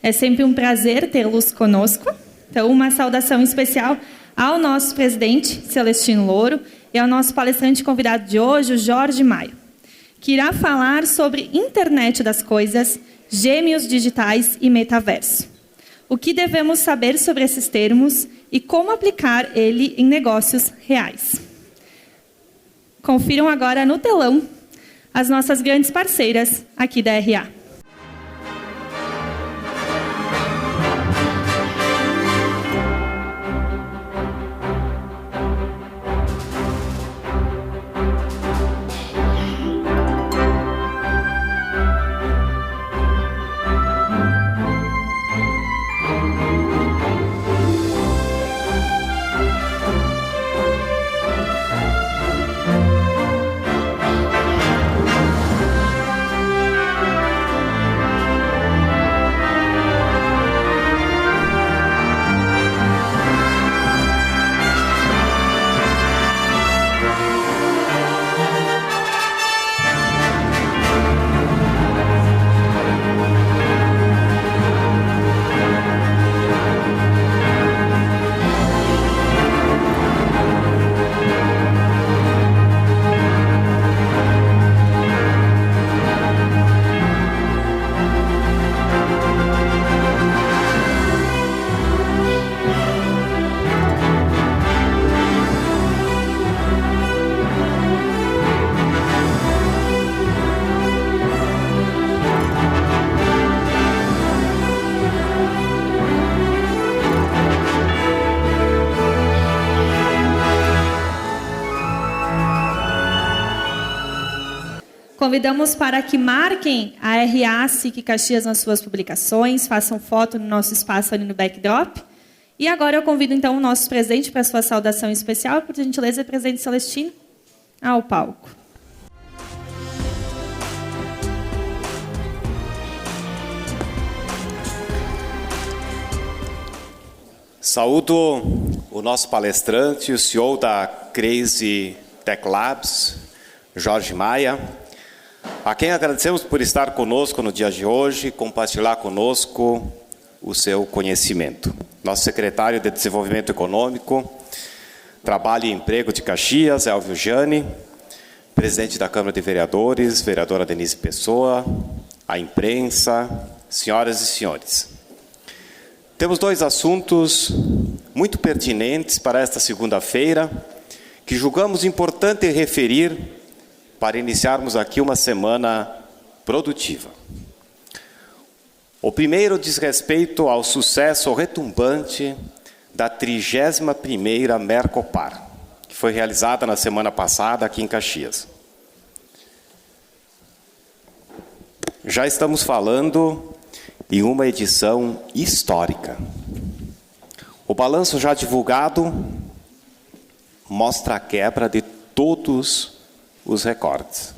É sempre um prazer tê-los conosco. Então, uma saudação especial ao nosso presidente, Celestino Louro, e ao nosso palestrante convidado de hoje, o Jorge Maia, que irá falar sobre internet das coisas, gêmeos digitais e metaverso. O que devemos saber sobre esses termos e como aplicar ele em negócios reais. Confiram agora no telão as nossas grandes parceiras aqui da RA. Convidamos para que marquem a RA SIC Caxias nas suas publicações, façam foto no nosso espaço ali no backdrop. E agora eu convido então o nosso presidente para a sua saudação especial, por gentileza, presidente Celestino, ao palco. Saúdo o nosso palestrante, o CEO da Crazy Tech Labs, Jorge Maia, a quem agradecemos por estar conosco no dia de hoje e compartilhar conosco o seu conhecimento. Nosso secretário de Desenvolvimento Econômico, Trabalho e Emprego de Caxias, Elvio Jani, presidente da Câmara de Vereadores, vereadora Denise Pessoa, a imprensa, senhoras e senhores. Temos dois assuntos muito pertinentes para esta segunda-feira, que julgamos importante referir para iniciarmos aqui uma semana produtiva. O primeiro diz respeito ao sucesso retumbante da 31ª Mercopar, que foi realizada na semana passada aqui em Caxias. Já estamos falando em uma edição histórica. O balanço já divulgado mostra a quebra de todos os recordes.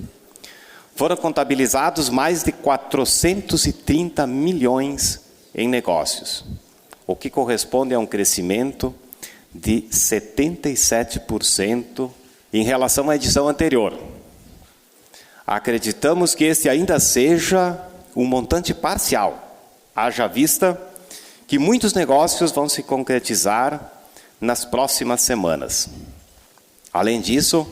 Foram contabilizados mais de 430 milhões em negócios, o que corresponde a um crescimento de 77% em relação à edição anterior. Acreditamos que este ainda seja um montante parcial, haja vista que muitos negócios vão se concretizar nas próximas semanas. Além disso,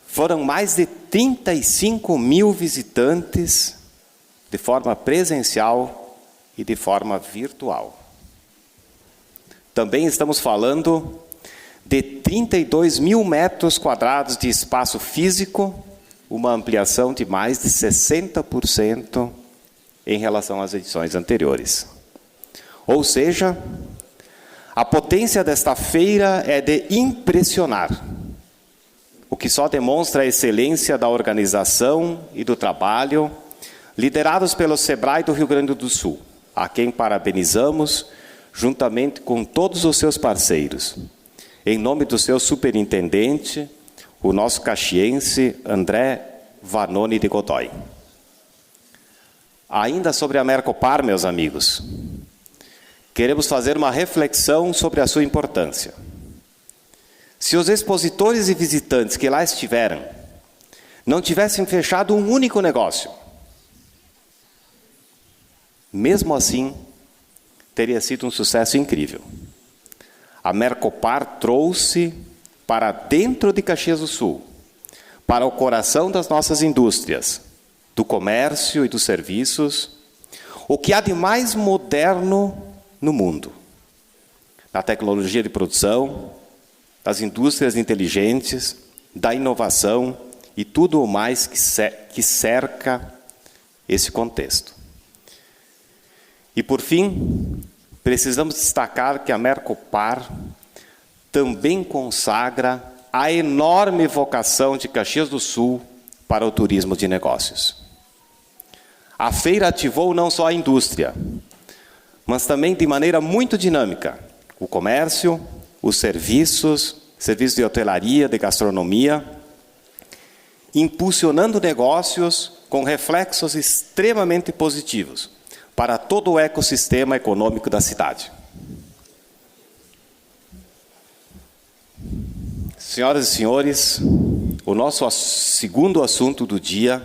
foram mais de 35 mil visitantes de forma presencial e de forma virtual. Também estamos falando de 32 mil metros quadrados de espaço físico, uma ampliação de mais de 60% em relação às edições anteriores. Ou seja, a potência desta feira é de impressionar, o que só demonstra a excelência da organização e do trabalho, liderados pelo SEBRAE do Rio Grande do Sul, a quem parabenizamos, juntamente com todos os seus parceiros. Em nome do seu superintendente, o nosso caxiense André Vanoni de Godoy. Ainda sobre a Mercopar, meus amigos, queremos fazer uma reflexão sobre a sua importância. Se os expositores e visitantes que lá estiveram não tivessem fechado um único negócio, mesmo assim, teria sido um sucesso incrível. A Mercopar trouxe para dentro de Caxias do Sul, para o coração das nossas indústrias, do comércio e dos serviços, o que há de mais moderno no mundo. Na tecnologia de produção, das indústrias inteligentes, da inovação e tudo o mais que cerca esse contexto. E, por fim, precisamos destacar que a Mercopar também consagra a enorme vocação de Caxias do Sul para o turismo de negócios. A feira ativou não só a indústria, mas também de maneira muito dinâmica o comércio, os serviços de hotelaria, de gastronomia, impulsionando negócios com reflexos extremamente positivos para todo o ecossistema econômico da cidade. Senhoras e senhores, o nosso segundo assunto do dia,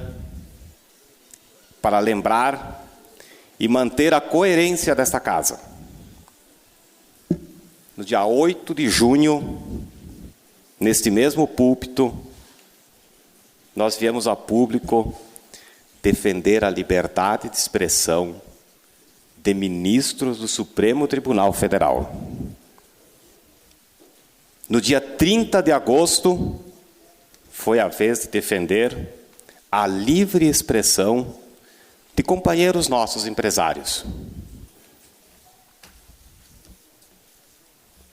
para lembrar e manter a coerência desta casa. No dia 8 de junho, neste mesmo púlpito, nós viemos a público defender a liberdade de expressão de ministros do Supremo Tribunal Federal. No dia 30 de agosto, foi a vez de defender a livre expressão de companheiros nossos empresários.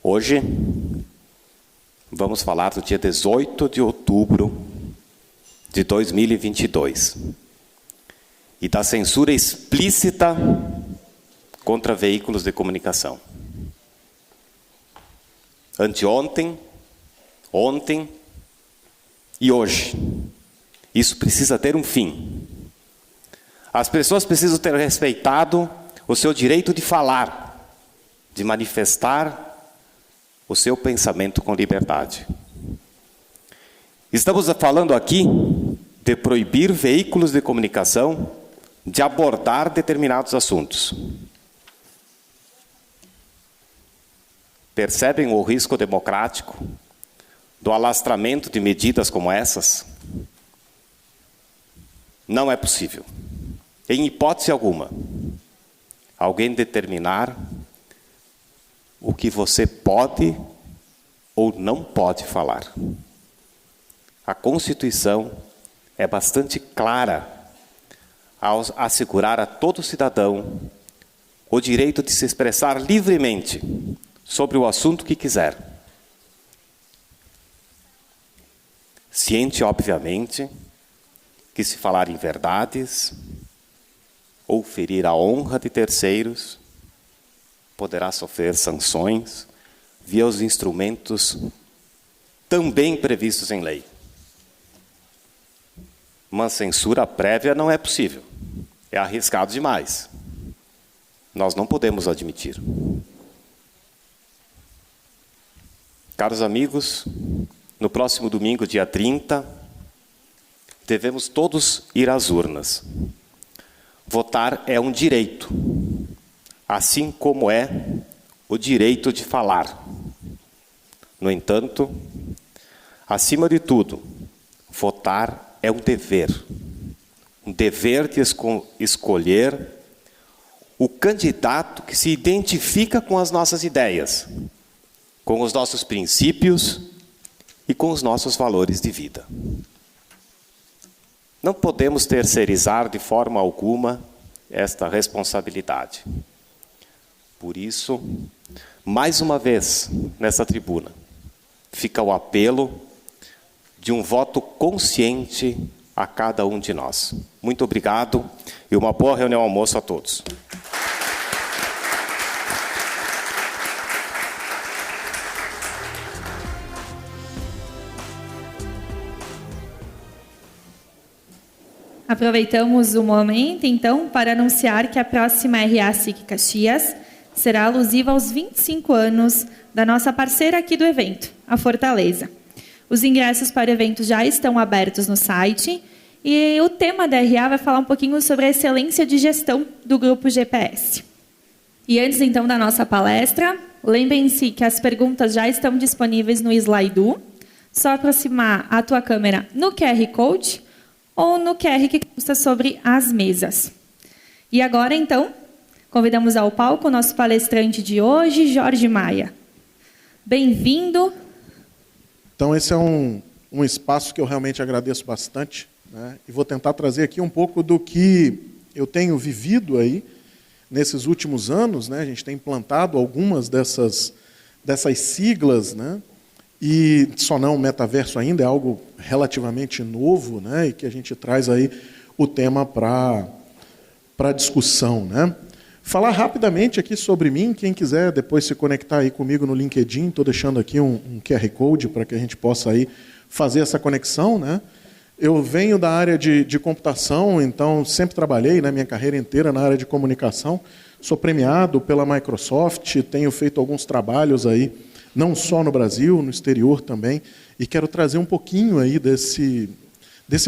Hoje, vamos falar do dia 18 de outubro de 2022 e da censura explícita contra veículos de comunicação. Anteontem, ontem e hoje. Isso precisa ter um fim. As pessoas precisam ter respeitado o seu direito de falar, de manifestar o seu pensamento com liberdade. Estamos falando aqui de proibir veículos de comunicação de abordar determinados assuntos. Percebem o risco democrático do alastramento de medidas como essas? Não é possível, em hipótese alguma, alguém determinar o que você pode ou não pode falar. A Constituição é bastante clara ao assegurar a todo cidadão o direito de se expressar livremente sobre o assunto que quiser. Ciente, obviamente, que se falar em verdades ou ferir a honra de terceiros, poderá sofrer sanções via os instrumentos também previstos em lei. Mas censura prévia não é possível. É arriscado demais. Nós não podemos admitir. Caros amigos, no próximo domingo, dia 30, devemos todos ir às urnas. Votar é um direito, assim como é o direito de falar. No entanto, acima de tudo, votar é um dever de escolher o candidato que se identifica com as nossas ideias, com os nossos princípios e com os nossos valores de vida. Não podemos terceirizar de forma alguma esta responsabilidade. Por isso, mais uma vez, nessa tribuna, fica o apelo de um voto consciente a cada um de nós. Muito obrigado e uma boa reunião almoço a todos. Aproveitamos o momento, então, para anunciar que a próxima RA-SIC Caxias será alusiva aos 25 anos da nossa parceira aqui do evento, a Fortaleza. Os ingressos para o evento já estão abertos no site E o tema da RA vai falar um pouquinho sobre a excelência de gestão do Grupo GPS. E antes, então, da nossa palestra, lembrem-se que as perguntas já estão disponíveis no Slido. Só aproximar a tua câmera no QR Code ou no QR que consta sobre as mesas. E agora, então, convidamos ao palco o nosso palestrante de hoje, Jorge Maia. Bem-vindo. Então, esse é um espaço que eu realmente agradeço bastante, né? E vou tentar trazer aqui um pouco do que eu tenho vivido aí nesses últimos anos, né? A gente tem implantado algumas dessas siglas, né? E só não o metaverso ainda é algo relativamente novo, né? E que a gente traz aí o tema para discussão, né? Falar rapidamente aqui sobre mim, quem quiser depois se conectar aí comigo no LinkedIn, estou deixando aqui um QR Code para que a gente possa aí fazer essa conexão, né? Eu venho da área de computação, então sempre trabalhei, né, minha carreira inteira na área de comunicação. Sou premiado pela Microsoft, tenho feito alguns trabalhos aí, não só no Brasil, no exterior também, e quero trazer um pouquinho aí desse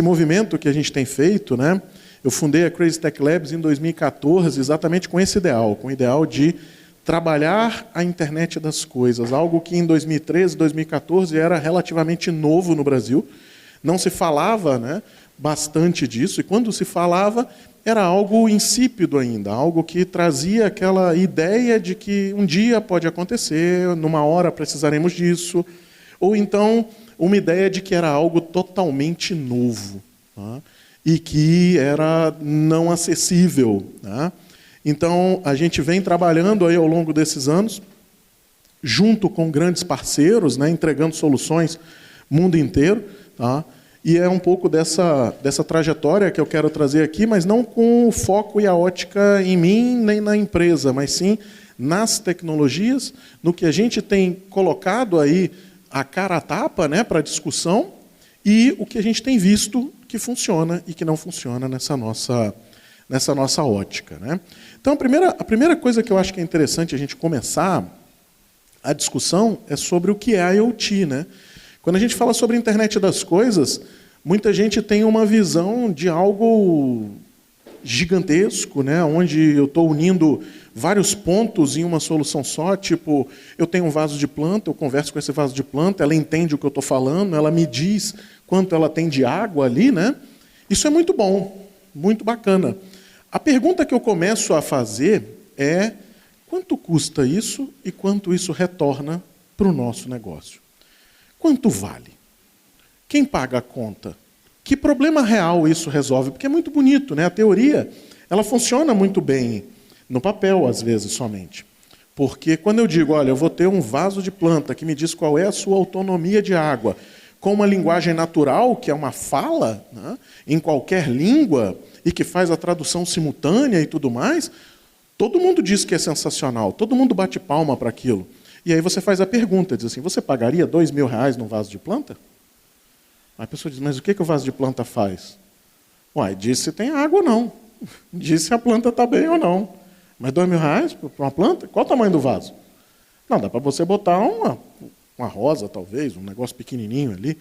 movimento que a gente tem feito, né? Eu fundei a Crazy Tech Labs em 2014, exatamente com esse ideal, com o ideal de trabalhar a internet das coisas, algo que em 2013, 2014 era relativamente novo no Brasil. Não se falava, né, bastante disso, e quando se falava, era algo insípido ainda, algo que trazia aquela ideia de que um dia pode acontecer, numa hora precisaremos disso, ou então uma ideia de que era algo totalmente novo, tá? E que era não acessível, tá? Então, a gente vem trabalhando aí ao longo desses anos, junto com grandes parceiros, né, entregando soluções mundo inteiro, tá? E é um pouco dessa trajetória que eu quero trazer aqui, mas não com o foco e a ótica em mim nem na empresa, mas sim nas tecnologias, no que a gente tem colocado aí a cara a tapa, né, para discussão, e o que a gente tem visto que funciona e que não funciona nessa nossa ótica, né? Então, a primeira coisa que eu acho que é interessante a gente começar a discussão é sobre o que é IoT, né? Quando a gente fala sobre a internet das coisas, muita gente tem uma visão de algo gigantesco, né? Onde eu estou unindo vários pontos em uma solução só, tipo, eu tenho um vaso de planta, eu converso com esse vaso de planta, ela entende o que eu estou falando, ela me diz quanto ela tem de água ali, né? Isso é muito bom, muito bacana. A pergunta que eu começo a fazer é: quanto custa isso e quanto isso retorna para o nosso negócio? Quanto vale? Quem paga a conta? Que problema real isso resolve? Porque é muito bonito, né? A teoria, ela funciona muito bem no papel, às vezes, somente. Porque quando eu digo, olha, eu vou ter um vaso de planta que me diz qual é a sua autonomia de água, com uma linguagem natural, que é uma fala, né, em qualquer língua, e que faz a tradução simultânea e tudo mais, todo mundo diz que é sensacional, todo mundo bate palma para aquilo. E aí você faz a pergunta, diz assim, você pagaria R$2.000 num vaso de planta? Aí a pessoa diz, mas o que o vaso de planta faz? Uai, diz se tem água ou não. Diz se a planta está bem ou não. Mas R$2.000 para uma planta? Qual o tamanho do vaso? Não, dá para você botar uma rosa, talvez, um negócio pequenininho ali.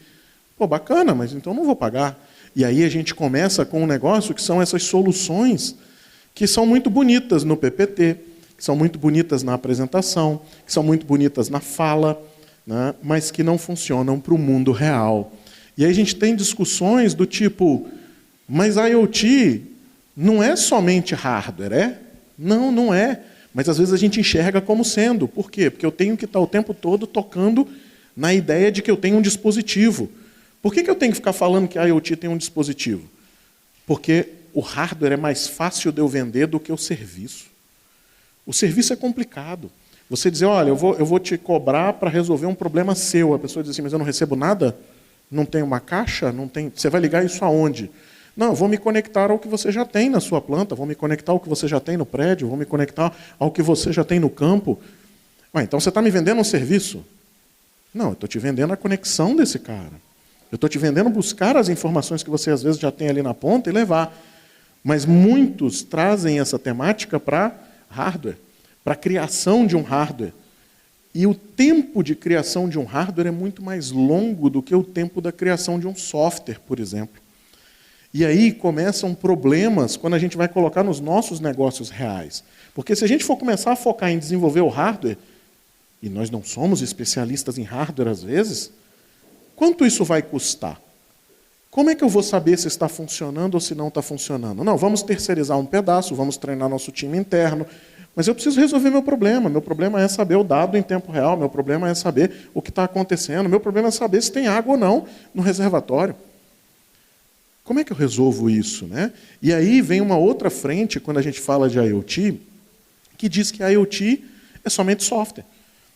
Pô, bacana, mas então não vou pagar. E aí a gente começa com um negócio que são essas soluções que são muito bonitas no PPT, que são muito bonitas na apresentação, que são muito bonitas na fala, né, mas que não funcionam para o mundo real. E aí a gente tem discussões do tipo, mas a IoT não é somente hardware, é? Não, não é. Mas às vezes a gente enxerga como sendo. Por quê? Porque eu tenho que estar o tempo todo tocando na ideia de que eu tenho um dispositivo. Por que eu tenho que ficar falando que a IoT tem um dispositivo? Porque o hardware é mais fácil de eu vender do que o serviço. O serviço é complicado. Você dizer, olha, eu vou te cobrar para resolver um problema seu. A pessoa diz assim, mas eu não recebo nada? Não tem uma caixa? Não tem... Você vai ligar isso aonde? Não, eu vou me conectar ao que você já tem na sua planta, vou me conectar ao que você já tem no prédio, vou me conectar ao que você já tem no campo. Então você está me vendendo um serviço? Não, eu estou te vendendo a conexão desse cara. Eu estou te vendendo buscar as informações que você às vezes já tem ali na ponta e levar. Mas muitos trazem essa temática para hardware, para a criação de um hardware. E o tempo de criação de um hardware é muito mais longo do que o tempo da criação de um software, por exemplo. E aí começam problemas quando a gente vai colocar nos nossos negócios reais. Porque se a gente for começar a focar em desenvolver o hardware, e nós não somos especialistas em hardware às vezes, quanto isso vai custar? Como é que eu vou saber se está funcionando ou se não está funcionando? Não, vamos terceirizar um pedaço, vamos treinar nosso time interno, mas eu preciso resolver meu problema. Meu problema é saber o dado em tempo real, meu problema é saber o que está acontecendo, meu problema é saber se tem água ou não no reservatório. Como é que eu resolvo isso, né? E aí vem uma outra frente, quando a gente fala de IoT, que diz que a IoT é somente software.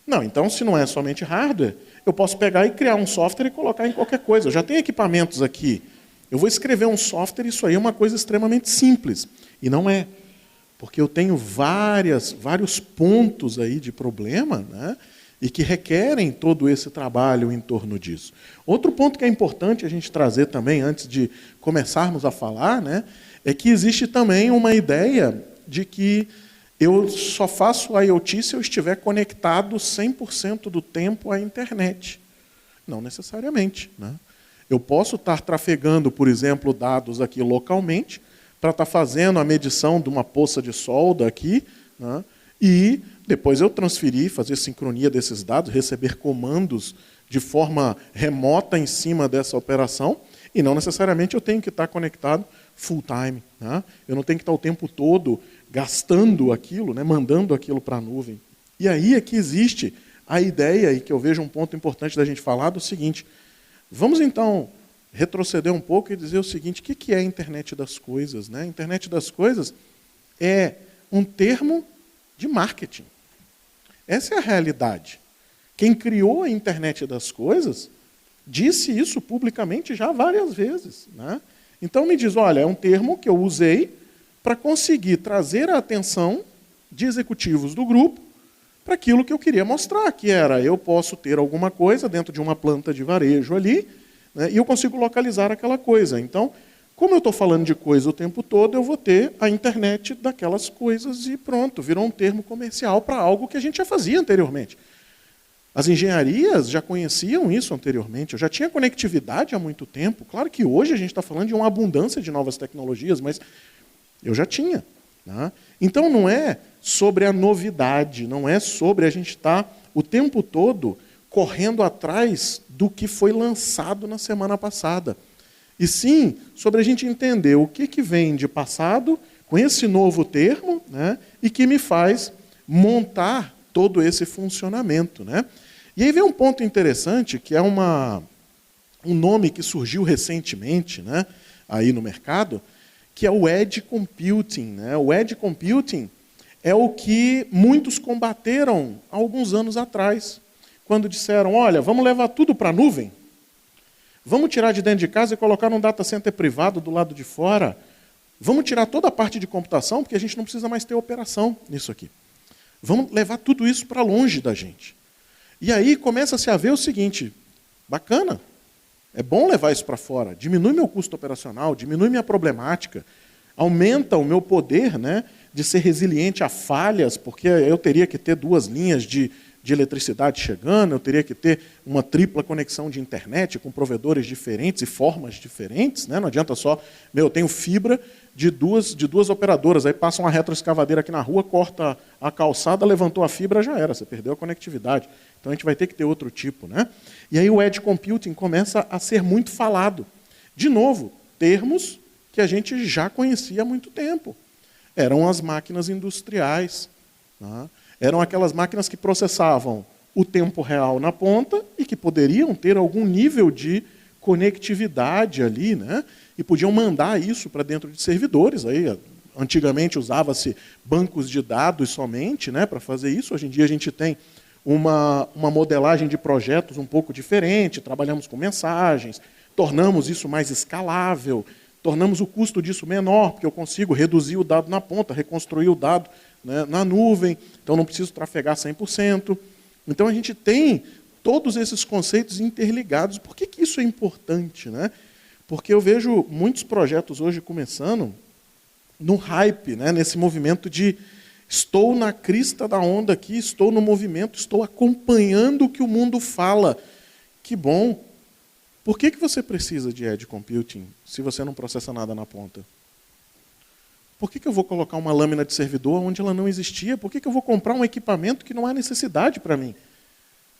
Não, então se não é somente hardware, eu posso pegar e criar um software e colocar em qualquer coisa. Eu já tenho equipamentos aqui. Eu vou escrever um software, isso aí é uma coisa extremamente simples. E não é. Porque eu tenho vários pontos aí de problema, né? E que requerem todo esse trabalho em torno disso. Outro ponto que é importante a gente trazer também, antes de começarmos a falar, né, é que existe também uma ideia de que eu só faço IoT se eu estiver conectado 100% do tempo à internet. Não necessariamente, né? Eu posso estar trafegando, por exemplo, dados aqui localmente, para estar fazendo a medição de uma poça de solda aqui, né, e depois eu transferir, fazer sincronia desses dados, receber comandos de forma remota em cima dessa operação, e não necessariamente eu tenho que estar conectado full time, né? Eu não tenho que estar o tempo todo gastando aquilo, né, mandando aquilo para a nuvem. E aí é que existe a ideia, e que eu vejo um ponto importante da gente falar, do seguinte: vamos então retroceder um pouco e dizer o seguinte: o que é a internet das coisas, né? A internet das coisas é um termo de marketing. Essa é a realidade. Quem criou a internet das coisas disse isso publicamente já várias vezes, né? Então me diz, olha, é um termo que eu usei para conseguir trazer a atenção de executivos do grupo para aquilo que eu queria mostrar, que era, eu posso ter alguma coisa dentro de uma planta de varejo ali, né, e eu consigo localizar aquela coisa. Então, como eu estou falando de coisa o tempo todo, eu vou ter a internet daquelas coisas e pronto, virou um termo comercial para algo que a gente já fazia anteriormente. As engenharias já conheciam isso anteriormente, eu já tinha conectividade há muito tempo. Claro que hoje a gente está falando de uma abundância de novas tecnologias, mas eu já tinha, né? Então não é sobre a novidade, não é sobre a gente estar o tempo todo correndo atrás do que foi lançado na semana passada. E sim sobre a gente entender o que vem de passado com esse novo termo, né, e que me faz montar todo esse funcionamento, né? E aí vem um ponto interessante, que é um nome que surgiu recentemente, né, aí no mercado, que é o Edge Computing, né? O Edge Computing é o que muitos combateram há alguns anos atrás, quando disseram, olha, vamos levar tudo para a nuvem, vamos tirar de dentro de casa e colocar num data center privado do lado de fora, vamos tirar toda a parte de computação, porque a gente não precisa mais ter operação nisso aqui. Vamos levar tudo isso para longe da gente. E aí começa-se a ver o seguinte, bacana, é bom levar isso para fora, diminui meu custo operacional, diminui minha problemática, aumenta o meu poder, né, de ser resiliente a falhas, porque eu teria que ter 2 linhas de eletricidade chegando, eu teria que ter uma tripla conexão de internet com provedores diferentes e formas diferentes, né? Não adianta só, eu tenho fibra de duas operadoras, aí passa uma retroescavadeira aqui na rua, corta a calçada, levantou a fibra, já era, você perdeu a conectividade. Então a gente vai ter que ter outro tipo, né? E aí o Edge Computing começa a ser muito falado. De novo, termos que a gente já conhecia há muito tempo. Eram as máquinas industriais, né? Eram aquelas máquinas que processavam o tempo real na ponta e que poderiam ter algum nível de conectividade ali, né? E podiam mandar isso para dentro de servidores. Aí, antigamente usava-se bancos de dados somente, né, para fazer isso. Hoje em dia a gente tem uma modelagem de projetos um pouco diferente, trabalhamos com mensagens, tornamos isso mais escalável, tornamos o custo disso menor, porque eu consigo reduzir o dado na ponta, reconstruir o dado, né, na nuvem, então não preciso trafegar 100%. Então a gente tem todos esses conceitos interligados. Por que isso é importante, né? Porque eu vejo muitos projetos hoje começando no hype, né, nesse movimento de estou na crista da onda aqui, estou no movimento, estou acompanhando o que o mundo fala. Que bom, Por que você precisa de edge computing se você não processa nada na ponta? Por que eu vou colocar uma lâmina de servidor onde ela não existia? Por que eu vou comprar um equipamento que não há necessidade para mim?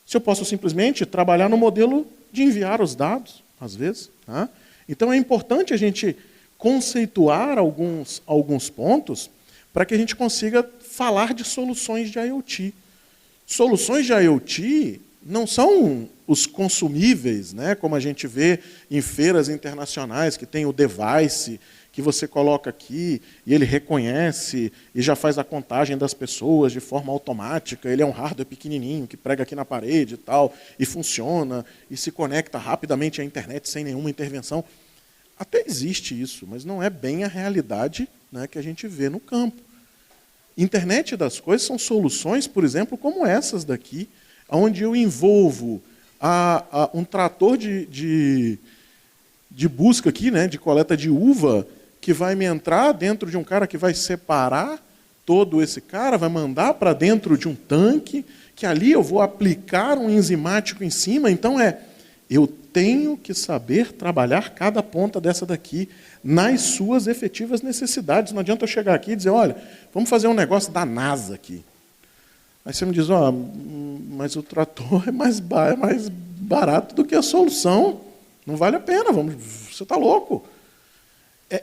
Se eu posso simplesmente trabalhar no modelo de enviar os dados, às vezes. Tá? Então é importante a gente conceituar alguns pontos para que a gente consiga falar de soluções de IoT. Soluções de IoT não são os consumíveis, né, como a gente vê em feiras internacionais, que tem o device que você coloca aqui e ele reconhece e já faz a contagem das pessoas de forma automática. Ele é um hardware pequenininho que prega aqui na parede e tal, e funciona, e se conecta rapidamente à internet sem nenhuma intervenção. Até existe isso, mas não é bem a realidade, né, que a gente vê no campo. Internet das coisas são soluções, por exemplo, como essas daqui, onde eu envolvo um trator de busca aqui, né, de coleta de uva, que vai me entrar dentro de um cara que vai separar todo esse cara, vai mandar para dentro de um tanque, que ali eu vou aplicar um enzimático em cima. Então eu tenho que saber trabalhar cada ponta dessa daqui nas suas efetivas necessidades. Não adianta eu chegar aqui e dizer, olha, vamos fazer um negócio da NASA aqui. Aí você me diz, mas o trator é mais barato do que a solução. Não vale a pena, você está louco.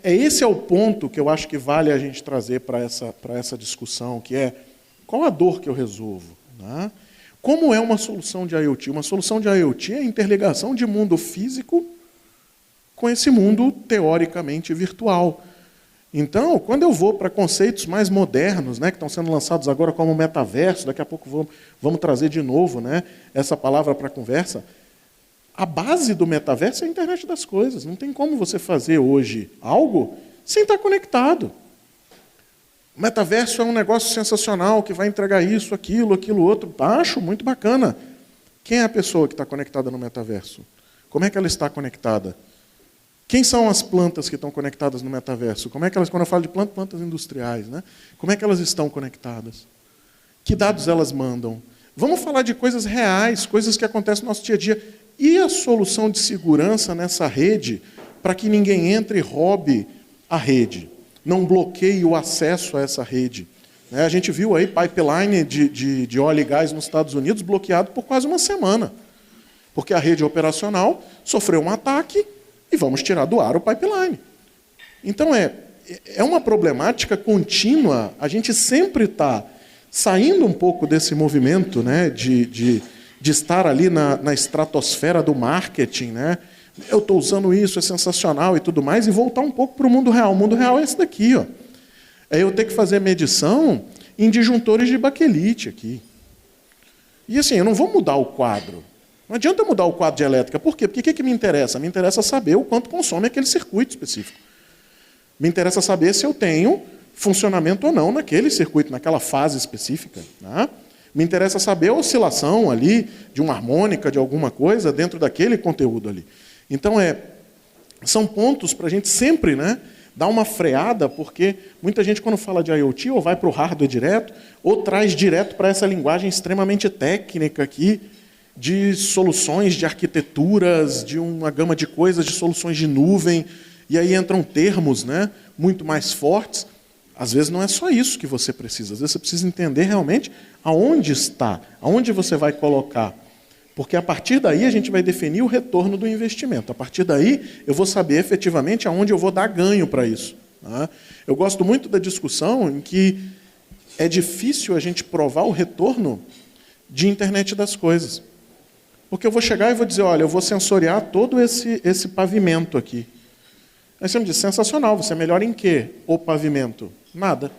Esse é o ponto que eu acho que vale a gente trazer para essa discussão, que é qual a dor que eu resolvo? Né? Como é uma solução de IoT? Uma solução de IoT é a interligação de mundo físico com esse mundo teoricamente virtual. Então, quando eu vou para conceitos mais modernos, né, que estão sendo lançados agora como metaverso, daqui a pouco vamos trazer de novo, né, essa palavra para a conversa, a base do metaverso é a internet das coisas. Não tem como você fazer hoje algo sem estar conectado. O metaverso é um negócio sensacional, que vai entregar isso, aquilo outro. Acho muito bacana. Quem é a pessoa que está conectada no metaverso? Como é que ela está conectada? Quem são as plantas que estão conectadas no metaverso? Como é que elas, quando eu falo de plantas industriais, né? Como é que elas estão conectadas? Que dados elas mandam? Vamos falar de coisas reais, coisas que acontecem no nosso dia a dia. E a solução de segurança nessa rede para que ninguém entre e roube a rede? Não bloqueie o acesso a essa rede. A gente viu aí pipeline de óleo e gás nos Estados Unidos bloqueado por quase uma semana. Porque a rede operacional sofreu um ataque e vamos tirar do ar o pipeline. Então é uma problemática contínua. A gente sempre está saindo um pouco desse movimento, né, de estar ali na estratosfera do marketing, né? Eu estou usando isso, é sensacional e tudo mais, e voltar um pouco para o mundo real. O mundo real é esse daqui. Ó. É eu ter que fazer medição em disjuntores de baquelite aqui. E assim, eu não vou mudar o quadro. Não adianta eu mudar o quadro de elétrica. Por quê? Porque o que me interessa? Me interessa saber o quanto consome aquele circuito específico. Me interessa saber se eu tenho funcionamento ou não naquele circuito, naquela fase específica. Né? Me interessa saber a oscilação ali de uma harmônica, de alguma coisa, dentro daquele conteúdo ali. Então, são pontos para a gente sempre, né, dar uma freada, porque muita gente, quando fala de IoT, ou vai para o hardware direto, ou traz direto para essa linguagem extremamente técnica aqui, de soluções, de arquiteturas, de uma gama de coisas, de soluções de nuvem, e aí entram termos, né, muito mais fortes. Às vezes não é só isso que você precisa, às vezes você precisa entender realmente aonde está, aonde você vai colocar. Porque a partir daí a gente vai definir o retorno do investimento. A partir daí eu vou saber efetivamente aonde eu vou dar ganho para isso. Tá? Eu gosto muito da discussão em que é difícil a gente provar o retorno de internet das coisas. Porque eu vou chegar e vou dizer, olha, eu vou sensoriar todo esse pavimento aqui. Aí você me diz, sensacional, você melhora em quê o pavimento? Nada.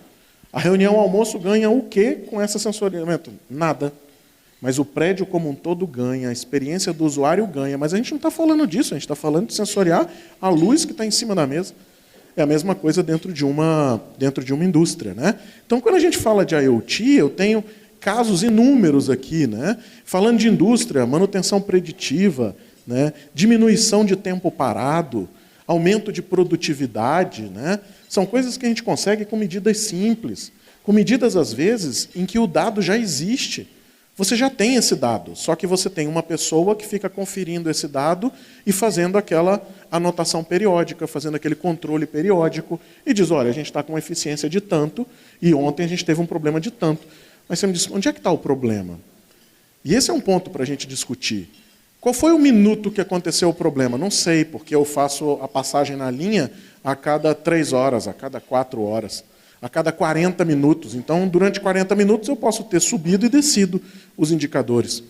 A reunião, o almoço ganha o quê com esse sensoriamento? Nada. Mas o prédio como um todo ganha, a experiência do usuário ganha. Mas a gente não está falando disso, a gente está falando de sensoriar a luz que está em cima da mesa. É a mesma coisa dentro de uma indústria. Né? Então, quando a gente fala de IoT, eu tenho casos inúmeros aqui. Né? Falando de indústria, manutenção preditiva, né? Diminuição de tempo parado, aumento de produtividade. Né? São coisas que a gente consegue com medidas simples, com medidas, às vezes, em que o dado já existe. Você já tem esse dado, só que você tem uma pessoa que fica conferindo esse dado e fazendo aquela anotação periódica, fazendo aquele controle periódico, e diz, olha, a gente está com uma eficiência de tanto, e ontem a gente teve um problema de tanto. Mas você me diz, onde é que está o problema? E esse é um ponto para a gente discutir. Qual foi o minuto que aconteceu o problema? Não sei, porque eu faço a passagem na linha a cada 3 horas, a cada 4 horas. A cada 40 minutos. Então, durante 40 minutos, eu posso ter subido e descido os indicadores.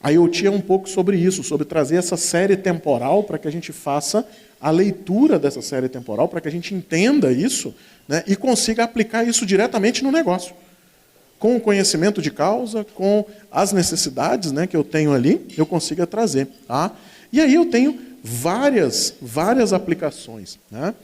A IoT é um pouco sobre isso, sobre trazer essa série temporal para que a gente faça a leitura dessa série temporal, para que a gente entenda isso, né, e consiga aplicar isso diretamente no negócio. Com o conhecimento de causa, com as necessidades, né, que eu tenho ali, eu consiga trazer. Tá? E aí eu tenho várias aplicações. Né?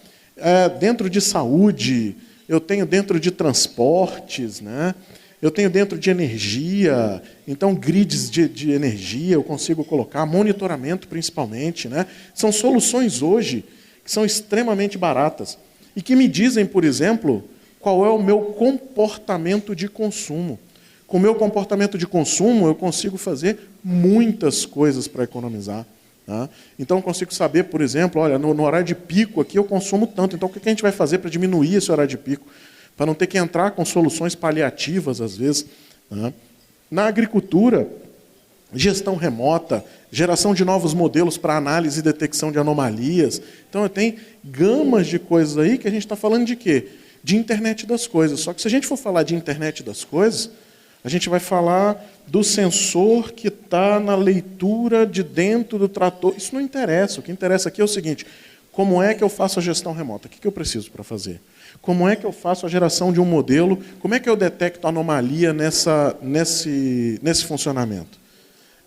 Dentro de saúde, eu tenho dentro de transportes, né? Eu tenho dentro de energia, então grids de energia eu consigo colocar, monitoramento principalmente. Né? São soluções hoje que são extremamente baratas e que me dizem, por exemplo, qual é o meu comportamento de consumo. Com o meu comportamento de consumo eu consigo fazer muitas coisas para economizar. Tá? Então, eu consigo saber, por exemplo, olha, no horário de pico aqui eu consumo tanto, então o que a gente vai fazer para diminuir esse horário de pico? Para não ter que entrar com soluções paliativas, às vezes. Tá? Na agricultura, gestão remota, geração de novos modelos para análise e detecção de anomalias. Então, eu tenho gamas de coisas aí que a gente está falando de quê? De internet das coisas. Só que se a gente for falar de internet das coisas, a gente vai falar do sensor que está na leitura de dentro do trator. Isso não interessa. O que interessa aqui é o seguinte, como é que eu faço a gestão remota? O que eu preciso para fazer? Como é que eu faço a geração de um modelo? Como é que eu detecto anomalia nesse funcionamento?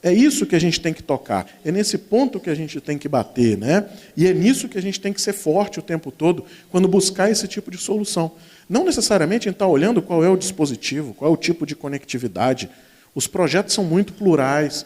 É isso que a gente tem que tocar. É nesse ponto que a gente tem que bater. Né? E é nisso que a gente tem que ser forte o tempo todo, quando buscar esse tipo de solução. Não necessariamente a gente está olhando qual é o dispositivo, qual é o tipo de conectividade. Os projetos são muito plurais.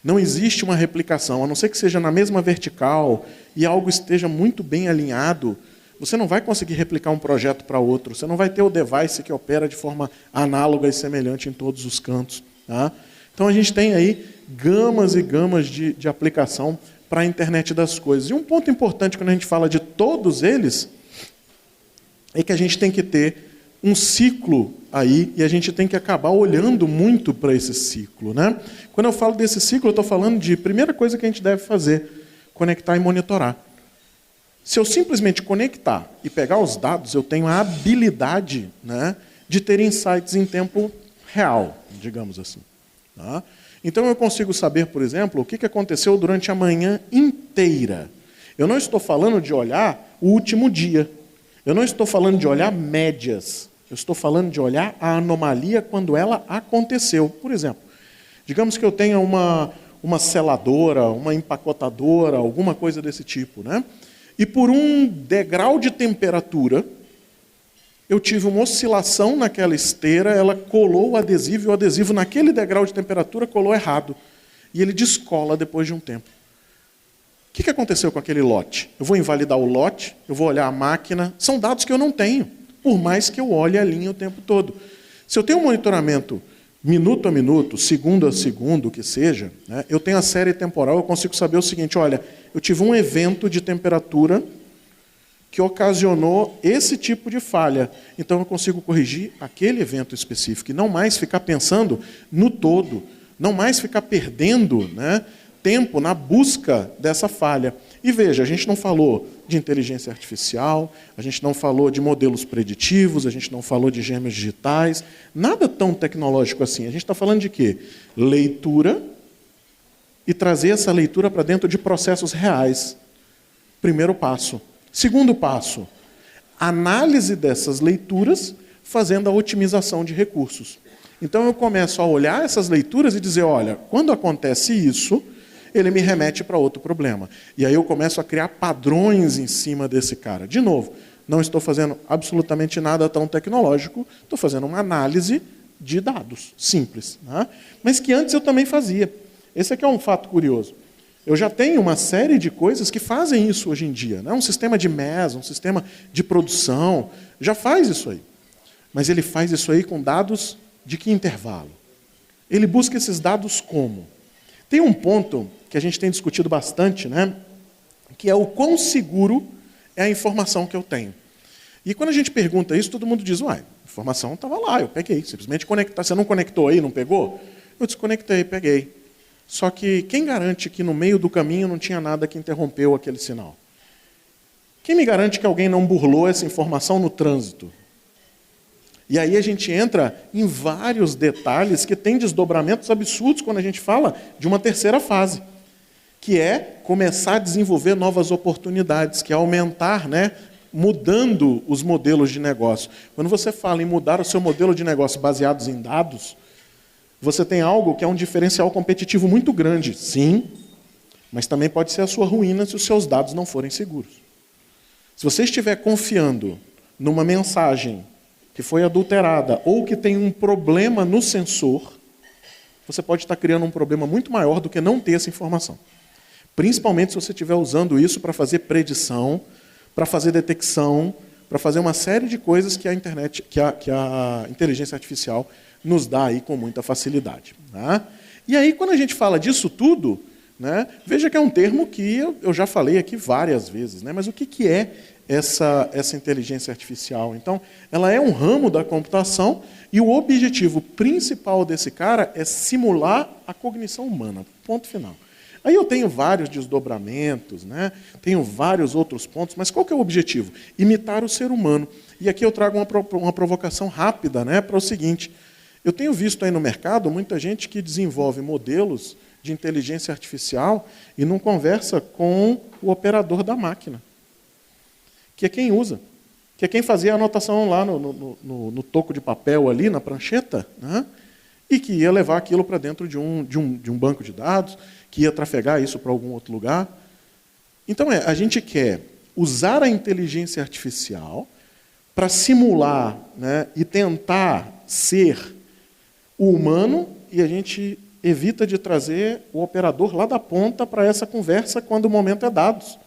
Não existe uma replicação, a não ser que seja na mesma vertical e algo esteja muito bem alinhado. Você não vai conseguir replicar um projeto para outro. Você não vai ter o device que opera de forma análoga e semelhante em todos os cantos. Tá? Então, a gente tem aí gamas e gamas de aplicação para a internet das coisas. E um ponto importante quando a gente fala de todos eles é que a gente tem que ter um ciclo aí e a gente tem que acabar olhando muito para esse ciclo. Né? Quando eu falo desse ciclo, eu estou falando de primeira coisa que a gente deve fazer, conectar e monitorar. Se eu simplesmente conectar e pegar os dados, eu tenho a habilidade, né, de ter insights em tempo real, digamos assim. Tá? Então eu consigo saber, por exemplo, o que aconteceu durante a manhã inteira. Eu não estou falando de olhar o último dia. Eu não estou falando de olhar médias. Eu estou falando de olhar a anomalia quando ela aconteceu. Por exemplo, digamos que eu tenha uma seladora, uma empacotadora, alguma coisa desse tipo, né? E por um degrau de temperatura, eu tive uma oscilação naquela esteira, ela colou o adesivo, e o adesivo naquele degrau de temperatura colou errado. E ele descola depois de um tempo. O que aconteceu com aquele lote? Eu vou invalidar o lote, eu vou olhar a máquina, são dados que eu não tenho, por mais que eu olhe a linha o tempo todo. Se eu tenho um monitoramento minuto a minuto, segundo a segundo, o que seja, né, eu tenho a série temporal, eu consigo saber o seguinte, olha, eu tive um evento de temperatura que ocasionou esse tipo de falha. Então eu consigo corrigir aquele evento específico e não mais ficar pensando no todo, não mais ficar perdendo, né, tempo na busca dessa falha. E veja, a gente não falou de inteligência artificial, a gente não falou de modelos preditivos, a gente não falou de gêmeos digitais, nada tão tecnológico assim. A gente está falando de quê? Leitura e trazer essa leitura para dentro de processos reais. Primeiro passo. Segundo passo, análise dessas leituras fazendo a otimização de recursos. Então eu começo a olhar essas leituras e dizer, olha, quando acontece isso, ele me remete para outro problema. E aí eu começo a criar padrões em cima desse cara. De novo, não estou fazendo absolutamente nada tão tecnológico, estou fazendo uma análise de dados, simples. Né? Mas que antes eu também fazia. Esse aqui é um fato curioso. Eu já tenho uma série de coisas que fazem isso hoje em dia. Né? Um sistema de MES, um sistema de produção, já faz isso aí. Mas ele faz isso aí com dados de que intervalo? Ele busca esses dados como? Tem um ponto que a gente tem discutido bastante, né? Que é o quão seguro é a informação que eu tenho. E quando a gente pergunta isso, todo mundo diz, a informação estava lá, eu peguei. Simplesmente conectar. Você não conectou aí, não pegou? Eu desconectei, peguei. Só que quem garante que no meio do caminho não tinha nada que interrompeu aquele sinal? Quem me garante que alguém não burlou essa informação no trânsito? E aí a gente entra em vários detalhes que têm desdobramentos absurdos quando a gente fala de uma terceira fase, que é começar a desenvolver novas oportunidades, que é aumentar, né, mudando os modelos de negócio. Quando você fala em mudar o seu modelo de negócio baseados em dados, você tem algo que é um diferencial competitivo muito grande, sim, mas também pode ser a sua ruína se os seus dados não forem seguros. Se você estiver confiando numa mensagem que foi adulterada ou que tem um problema no sensor, você pode estar criando um problema muito maior do que não ter essa informação. Principalmente se você estiver usando isso para fazer predição, para fazer detecção, para fazer uma série de coisas que a internet, que a inteligência artificial nos dá aí com muita facilidade. Tá? E aí, quando a gente fala disso tudo, né, veja que é um termo que eu já falei aqui várias vezes, né, mas o que é essa inteligência artificial? Então, ela é um ramo da computação e o objetivo principal desse cara é simular a cognição humana, ponto final. Aí eu tenho vários desdobramentos, né? Tenho vários outros pontos, mas qual que é o objetivo? Imitar o ser humano. E aqui eu trago uma provocação rápida, né, para o seguinte. Eu tenho visto aí no mercado muita gente que desenvolve modelos de inteligência artificial e não conversa com o operador da máquina, que é quem usa, que é quem fazia a anotação lá no toco de papel ali, na prancheta, né? E que ia levar aquilo para dentro de um banco de dados, que ia trafegar isso para algum outro lugar. Então, a gente quer usar a inteligência artificial para simular, né, e tentar ser o humano, e a gente evita de trazer o operador lá da ponta para essa conversa quando o momento é dados.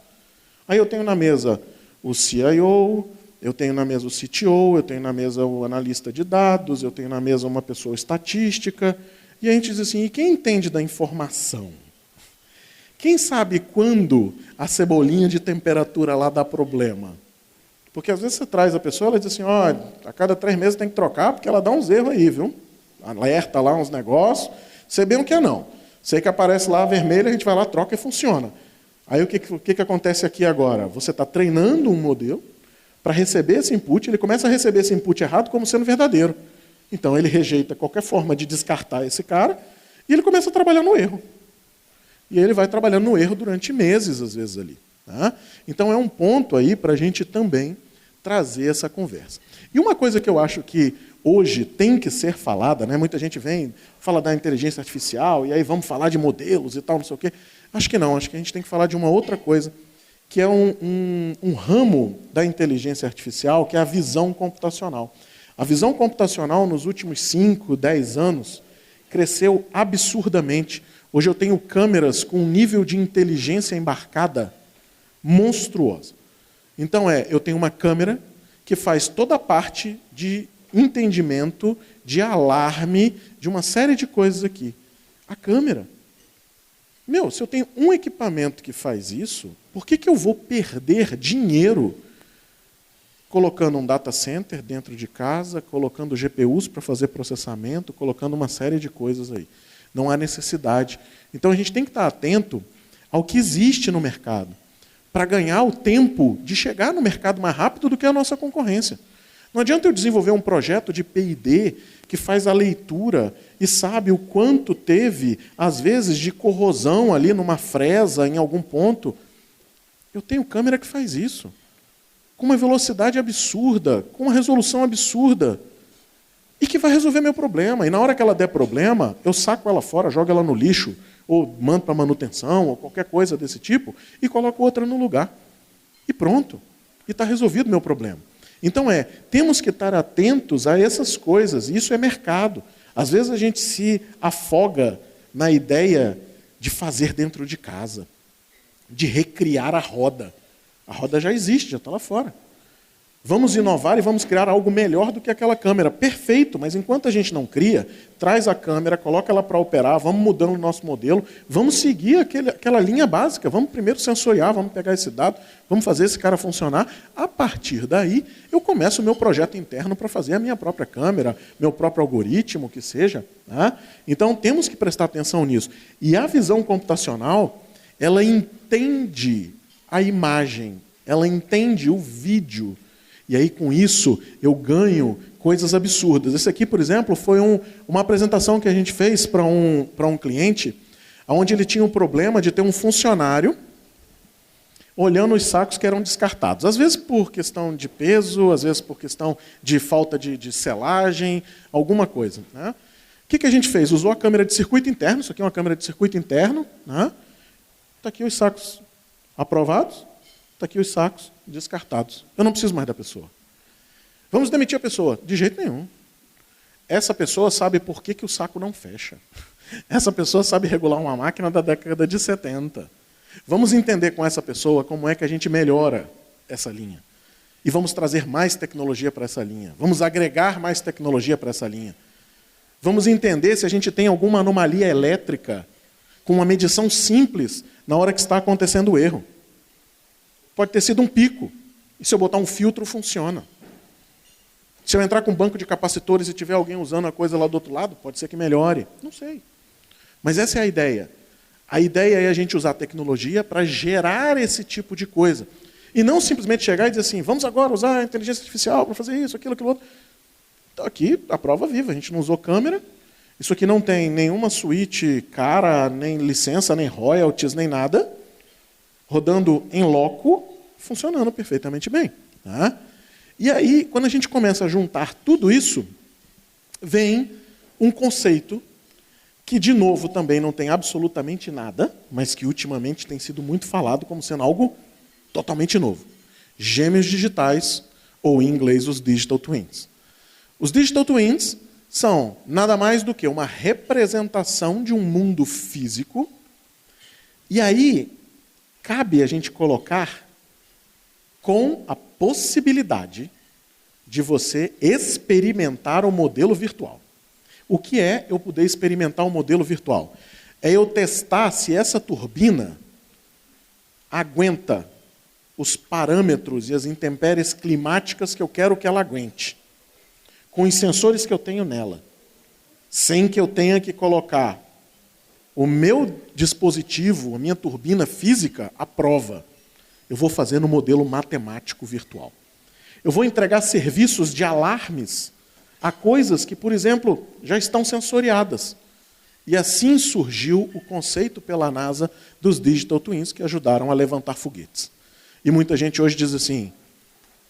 Aí eu tenho na mesa o CIO, eu tenho na mesa o CTO, eu tenho na mesa o analista de dados, eu tenho na mesa uma pessoa estatística, e a gente diz assim, e quem entende da informação? Quem sabe quando a cebolinha de temperatura lá dá problema? Porque às vezes você traz a pessoa, ela diz assim, a cada 3 meses tem que trocar, porque ela dá uns erros aí, viu? Alerta lá uns negócios, sei bem o que é não. Sei que aparece lá vermelho, a gente vai lá, troca e funciona. Aí o que acontece aqui agora? Você está treinando um modelo para receber esse input, ele começa a receber esse input errado como sendo verdadeiro. Então ele rejeita qualquer forma de descartar esse cara e ele começa a trabalhar no erro. E ele vai trabalhando no erro durante meses, às vezes, ali. Tá? Então é um ponto aí para a gente também trazer essa conversa. E uma coisa que eu acho que hoje tem que ser falada, né? Muita gente vem, fala da inteligência artificial, e aí vamos falar de modelos e tal, não sei o quê. Acho que não, acho que a gente tem que falar de uma outra coisa, que é um ramo da inteligência artificial, que é a visão computacional. A visão computacional, nos últimos 5, 10 anos, cresceu absurdamente. Hoje eu tenho câmeras com um nível de inteligência embarcada monstruosa. Então eu tenho uma câmera que faz toda a parte de entendimento, de alarme, de uma série de coisas aqui. A câmera. Se eu tenho um equipamento que faz isso, por que eu vou perder dinheiro colocando um data center dentro de casa, colocando GPUs para fazer processamento, colocando uma série de coisas aí? Não há necessidade. Então a gente tem que estar atento ao que existe no mercado, para ganhar o tempo de chegar no mercado mais rápido do que a nossa concorrência. Não adianta eu desenvolver um projeto de P&D que faz a leitura e sabe o quanto teve, às vezes, de corrosão ali numa fresa, em algum ponto. Eu tenho câmera que faz isso, com uma velocidade absurda, com uma resolução absurda, e que vai resolver meu problema. E na hora que ela der problema, eu saco ela fora, jogo ela no lixo, ou mando para manutenção, ou qualquer coisa desse tipo, e coloco outra no lugar. E pronto. E está resolvido o meu problema. Então temos que estar atentos a essas coisas. Isso é mercado. Às vezes a gente se afoga na ideia de fazer dentro de casa, de recriar a roda. A roda já existe, já está lá fora. Vamos inovar e vamos criar algo melhor do que aquela câmera. Perfeito, mas enquanto a gente não cria, traz a câmera, coloca ela para operar, vamos mudando o nosso modelo, vamos seguir aquela linha básica, vamos primeiro sensoriar, vamos pegar esse dado, vamos fazer esse cara funcionar. A partir daí, eu começo o meu projeto interno para fazer a minha própria câmera, meu próprio algoritmo, que seja. Tá? Então, temos que prestar atenção nisso. E a visão computacional, ela entende a imagem, ela entende o vídeo. E aí, com isso, eu ganho coisas absurdas. Esse aqui, por exemplo, foi uma apresentação que a gente fez para um cliente, onde ele tinha um problema de ter um funcionário olhando os sacos que eram descartados. Às vezes por questão de peso, às vezes por questão de falta de selagem, alguma coisa. Né? O que a gente fez? Usou a câmera de circuito interno, isso aqui é uma câmera de circuito interno. Né? Está aqui os sacos aprovados, está aqui os sacos descartados. Eu não preciso mais da pessoa. Vamos demitir a pessoa? De jeito nenhum. Essa pessoa sabe por que o saco não fecha. Essa pessoa sabe regular uma máquina da década de 70. Vamos entender com essa pessoa como é que a gente melhora essa linha. E vamos trazer mais tecnologia para essa linha. Vamos agregar mais tecnologia para essa linha. Vamos entender se a gente tem alguma anomalia elétrica com uma medição simples na hora que está acontecendo o erro. Pode ter sido um pico. E se eu botar um filtro, funciona. Se eu entrar com um banco de capacitores e tiver alguém usando a coisa lá do outro lado, pode ser que melhore. Não sei. Mas essa é a ideia. A ideia é a gente usar a tecnologia para gerar esse tipo de coisa. E não simplesmente chegar e dizer assim, vamos agora usar a inteligência artificial para fazer isso, aquilo outro. Então, aqui, a prova viva. A gente não usou câmera. Isso aqui não tem nenhuma suíte cara, nem licença, nem royalties, nem nada. Rodando em loco, funcionando perfeitamente bem. Tá? E aí, quando a gente começa a juntar tudo isso, vem um conceito que, de novo, também não tem absolutamente nada, mas que ultimamente tem sido muito falado como sendo algo totalmente novo. Gêmeos digitais, ou em inglês, os Digital Twins. Os Digital Twins são nada mais do que uma representação de um mundo físico, e aí cabe a gente colocar com a possibilidade de você experimentar o modelo virtual. O que é eu poder experimentar o modelo virtual? É eu testar se essa turbina aguenta os parâmetros e as intempéries climáticas que eu quero que ela aguente, com os sensores que eu tenho nela, sem que eu tenha que colocar o meu dispositivo, a minha turbina física, à prova. Eu vou fazer no modelo matemático virtual. Eu vou entregar serviços de alarmes a coisas que, por exemplo, já estão sensoriadas. E assim surgiu o conceito pela NASA dos Digital Twins, que ajudaram a levantar foguetes. E muita gente hoje diz assim,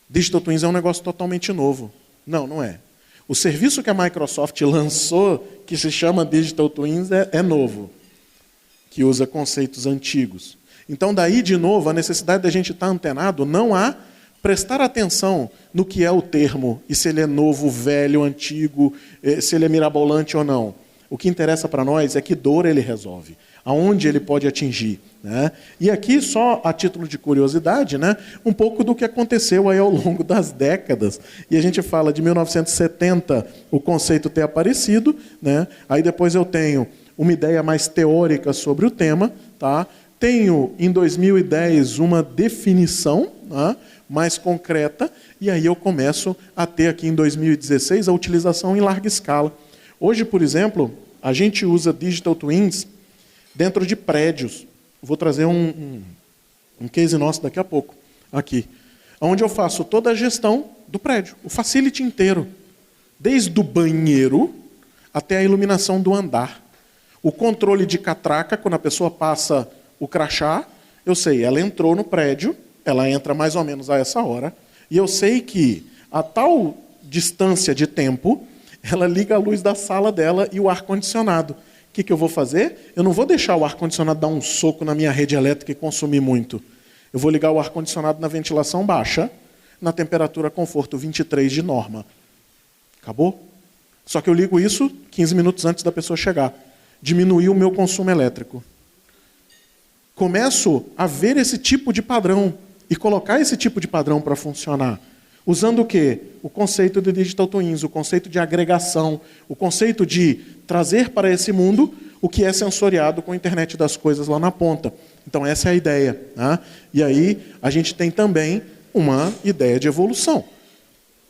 Digital Twins é um negócio totalmente novo. Não, não é. O serviço que a Microsoft lançou, que se chama Digital Twins, é novo, que usa conceitos antigos. Então, daí, de novo, a necessidade da gente estar antenado não há prestar atenção no que é o termo, e se ele é novo, velho, antigo, se ele é mirabolante ou não. O que interessa para nós é que dor ele resolve, aonde ele pode atingir. Né? E aqui, só a título de curiosidade, né, um pouco do que aconteceu aí ao longo das décadas. E a gente fala de 1970, o conceito ter aparecido, né? Aí depois eu tenho uma ideia mais teórica sobre o tema, tá? Tenho, em 2010, uma definição, né, mais concreta, e aí eu começo a ter aqui em 2016 a utilização em larga escala. Hoje, por exemplo, a gente usa Digital Twins dentro de prédios. Vou trazer um case nosso daqui a pouco, aqui, onde eu faço toda a gestão do prédio, o facility inteiro, desde o banheiro até a iluminação do andar. O controle de catraca, quando a pessoa passa o crachá, eu sei, ela entrou no prédio, ela entra mais ou menos a essa hora, e eu sei que a tal distância de tempo, ela liga a luz da sala dela e o ar-condicionado. O que eu vou fazer? Eu não vou deixar o ar-condicionado dar um soco na minha rede elétrica e consumir muito. Eu vou ligar o ar-condicionado na ventilação baixa, na temperatura conforto 23 de norma. Acabou? Só que eu ligo isso 15 minutos antes da pessoa chegar. Diminuiu o meu consumo elétrico. Começo a ver esse tipo de padrão e colocar esse tipo de padrão para funcionar. Usando o quê? O conceito de Digital Twins, o conceito de agregação, o conceito de trazer para esse mundo o que é sensoriado com a internet das coisas lá na ponta. Então essa é a ideia. Né? E aí a gente tem também uma ideia de evolução.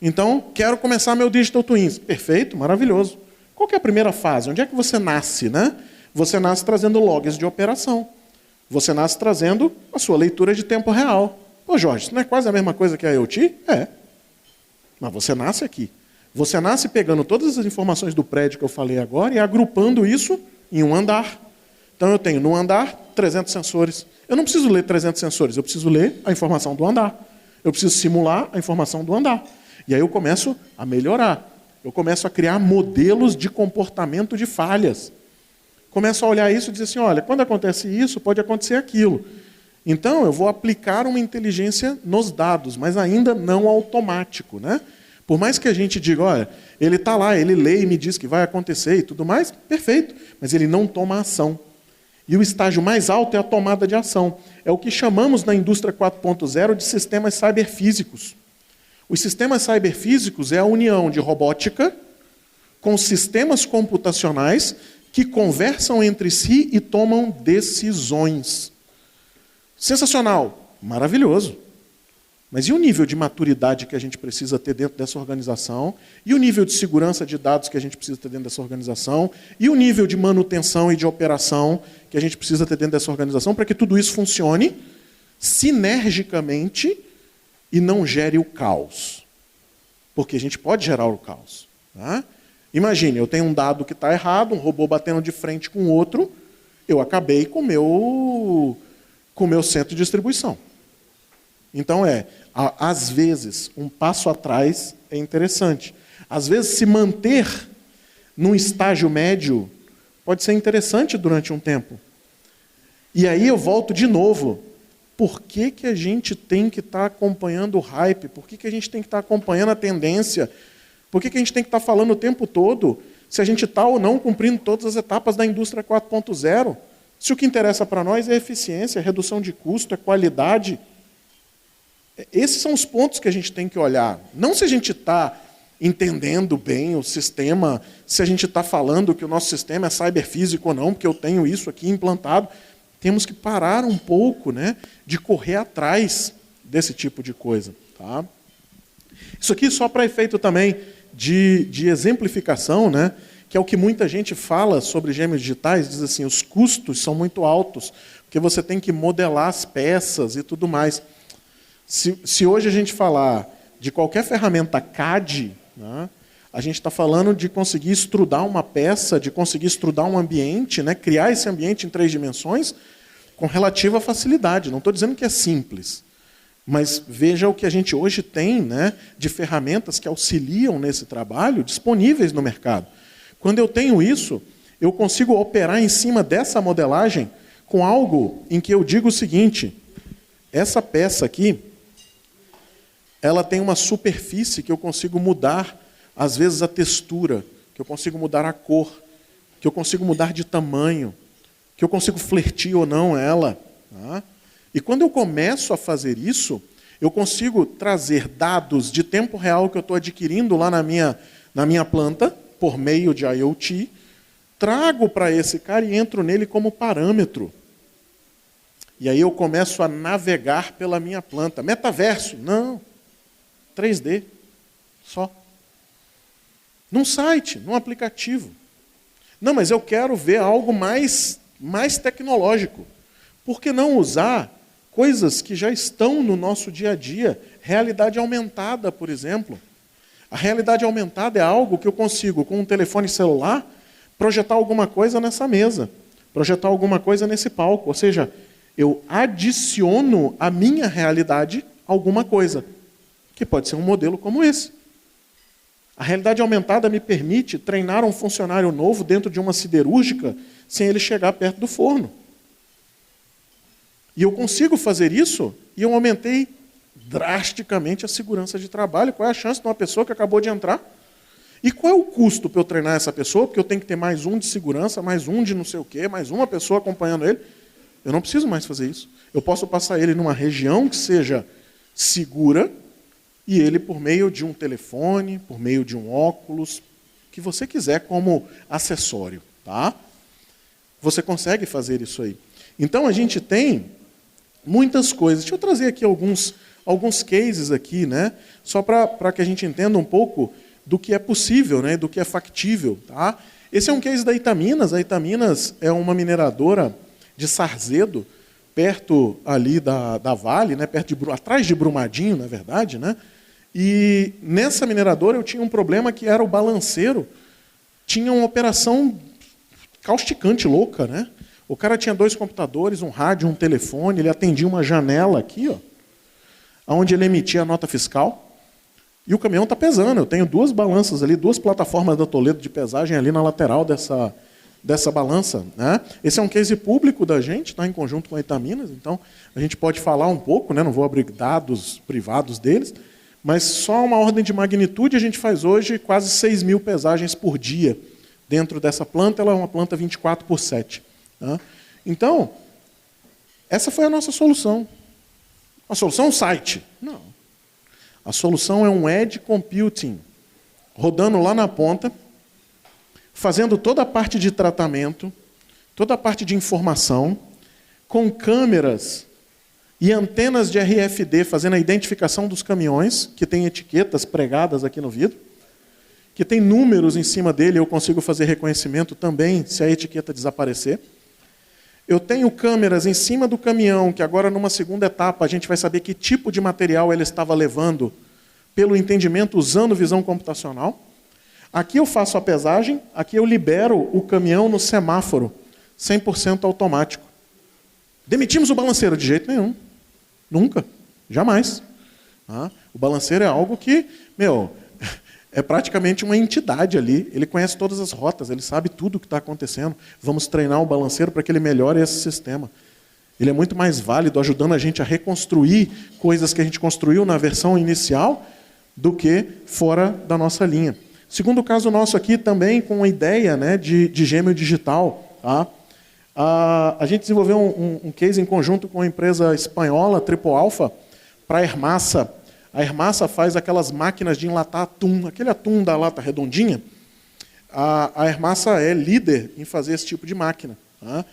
Então, quero começar meu Digital Twins. Perfeito, maravilhoso. Qual que é a primeira fase? Onde é que você nasce? Né? Você nasce trazendo logs de operação. Você nasce trazendo a sua leitura de tempo real. Pô, Jorge, isso não é quase a mesma coisa que a IoT? É. Mas você nasce aqui. Você nasce pegando todas as informações do prédio que eu falei agora e agrupando isso em um andar. Então eu tenho no andar 300 sensores. Eu não preciso ler 300 sensores, eu preciso ler a informação do andar. Eu preciso simular a informação do andar. E aí eu começo a melhorar. Eu começo a criar modelos de comportamento de falhas. Começo a olhar isso e dizer assim, olha, quando acontece isso, pode acontecer aquilo. Então, eu vou aplicar uma inteligência nos dados, mas ainda não automático. Né? Por mais que a gente diga, olha, ele está lá, ele lê e me diz que vai acontecer e tudo mais, perfeito, mas ele não toma ação. E o estágio mais alto é a tomada de ação. É o que chamamos na indústria 4.0 de sistemas cyberfísicos. Os sistemas cyberfísicos é a união de robótica com sistemas computacionais que conversam entre si e tomam decisões. Sensacional, maravilhoso. Mas e o nível de maturidade que a gente precisa ter dentro dessa organização? E o nível de segurança de dados que a gente precisa ter dentro dessa organização? E o nível de manutenção e de operação que a gente precisa ter dentro dessa organização para que tudo isso funcione sinergicamente e não gere o caos? Porque a gente pode gerar o caos. Tá? Imagine, eu tenho um dado que está errado, um robô batendo de frente com o outro, eu acabei com o meu centro de distribuição. Então às vezes, um passo atrás é interessante. Às vezes, se manter num estágio médio pode ser interessante durante um tempo. E aí eu volto de novo. Por que a gente tem que estar acompanhando o hype? Por que a gente tem que estar acompanhando a tendência? Por que a gente tem que estar falando o tempo todo se a gente está ou não cumprindo todas as etapas da indústria 4.0? Se o que interessa para nós é eficiência, é redução de custo, é qualidade. Esses são os pontos que a gente tem que olhar. Não se a gente está entendendo bem o sistema, se a gente está falando que o nosso sistema é cyberfísico ou não, porque eu tenho isso aqui implantado. Temos que parar um pouco, né, de correr atrás desse tipo de coisa. Tá? Isso aqui só para efeito também de exemplificação, né, que é o que muita gente fala sobre gêmeos digitais, diz assim, os custos são muito altos, porque você tem que modelar as peças e tudo mais. Se hoje a gente falar de qualquer ferramenta CAD, né, a gente está falando de conseguir estrudar uma peça, de conseguir estrudar um ambiente, né, criar esse ambiente em 3 dimensões com relativa facilidade. Não estou dizendo que é simples, mas veja o que a gente hoje tem, né, de ferramentas que auxiliam nesse trabalho disponíveis no mercado. Quando eu tenho isso, eu consigo operar em cima dessa modelagem com algo em que eu digo o seguinte, essa peça aqui, ela tem uma superfície que eu consigo mudar, às vezes, a textura, que eu consigo mudar a cor, que eu consigo mudar de tamanho, que eu consigo flertir ou não ela. Tá? E quando eu começo a fazer isso, eu consigo trazer dados de tempo real que eu estou adquirindo lá na minha planta, por meio de IoT, trago para esse cara e entro nele como parâmetro. E aí eu começo a navegar pela minha planta. Metaverso? Não. 3D. Só. Num site, num aplicativo. Não, mas eu quero ver algo mais tecnológico. Por que não usar coisas que já estão no nosso dia a dia? Realidade aumentada, por exemplo. A realidade aumentada é algo que eu consigo, com um telefone celular, projetar alguma coisa nessa mesa, projetar alguma coisa nesse palco. Ou seja, eu adiciono à minha realidade alguma coisa, que pode ser um modelo como esse. A realidade aumentada me permite treinar um funcionário novo dentro de uma siderúrgica sem ele chegar perto do forno. E eu consigo fazer isso e eu aumentei drasticamente a segurança de trabalho. Qual é a chance de uma pessoa que acabou de entrar? E qual é o custo para eu treinar essa pessoa? Porque eu tenho que ter mais um de segurança, mais um de não sei o quê, mais uma pessoa acompanhando ele. Eu não preciso mais fazer isso. Eu posso passar ele numa região que seja segura, e ele, por meio de um telefone, por meio de um óculos, que você quiser como acessório, tá? Você consegue fazer isso aí. Então, a gente tem muitas coisas. Deixa eu trazer aqui alguns cases aqui, né? Só para que a gente entenda um pouco do que é possível, né? Do que é factível, tá? Esse é um case da Itaminas. A Itaminas é uma mineradora de Sarzedo, perto ali da Vale, né? Atrás de Brumadinho, na verdade, né? E nessa mineradora eu tinha um problema que era o balanceiro. Tinha uma operação causticante, louca, né? O cara tinha 2 computadores, um rádio, um telefone, ele atendia uma janela aqui, ó, onde ele emitia a nota fiscal, e o caminhão está pesando. Eu tenho 2 balanças ali, 2 plataformas da Toledo de pesagem ali na lateral dessa balança, né? Esse é um case público da gente, está em conjunto com a Itaminas, então a gente pode falar um pouco, né? Não vou abrir dados privados deles, mas só uma ordem de magnitude, a gente faz hoje quase 6.000 pesagens por dia dentro dessa planta. Ela é uma planta 24/7. Tá? Então, essa foi a nossa solução. A solução é um site? Não. A solução é um edge computing, rodando lá na ponta, fazendo toda a parte de tratamento, toda a parte de informação, com câmeras e antenas de RFD, fazendo a identificação dos caminhões, que tem etiquetas pregadas aqui no vidro, que tem números em cima dele, eu consigo fazer reconhecimento também, se a etiqueta desaparecer. Eu tenho câmeras em cima do caminhão, que agora, numa segunda etapa, a gente vai saber que tipo de material ele estava levando, pelo entendimento, usando visão computacional. Aqui eu faço a pesagem, aqui eu libero o caminhão no semáforo, 100% automático. Demitimos o balanceiro? De jeito nenhum. Nunca. Jamais. O balanceiro é algo que, é praticamente uma entidade ali. Ele conhece todas as rotas, ele sabe tudo o que está acontecendo. Vamos treinar o balanceiro para que ele melhore esse sistema. Ele é muito mais válido, ajudando a gente a reconstruir coisas que a gente construiu na versão inicial do que fora da nossa linha. Segundo caso nosso aqui, também com a ideia, né, de gêmeo digital. Tá? A gente desenvolveu um case em conjunto com a empresa espanhola, Triple Alpha, para a Hermassa. A Hermassa faz aquelas máquinas de enlatar atum, aquele atum da lata redondinha. A Hermassa é líder em fazer esse tipo de máquina. Tá?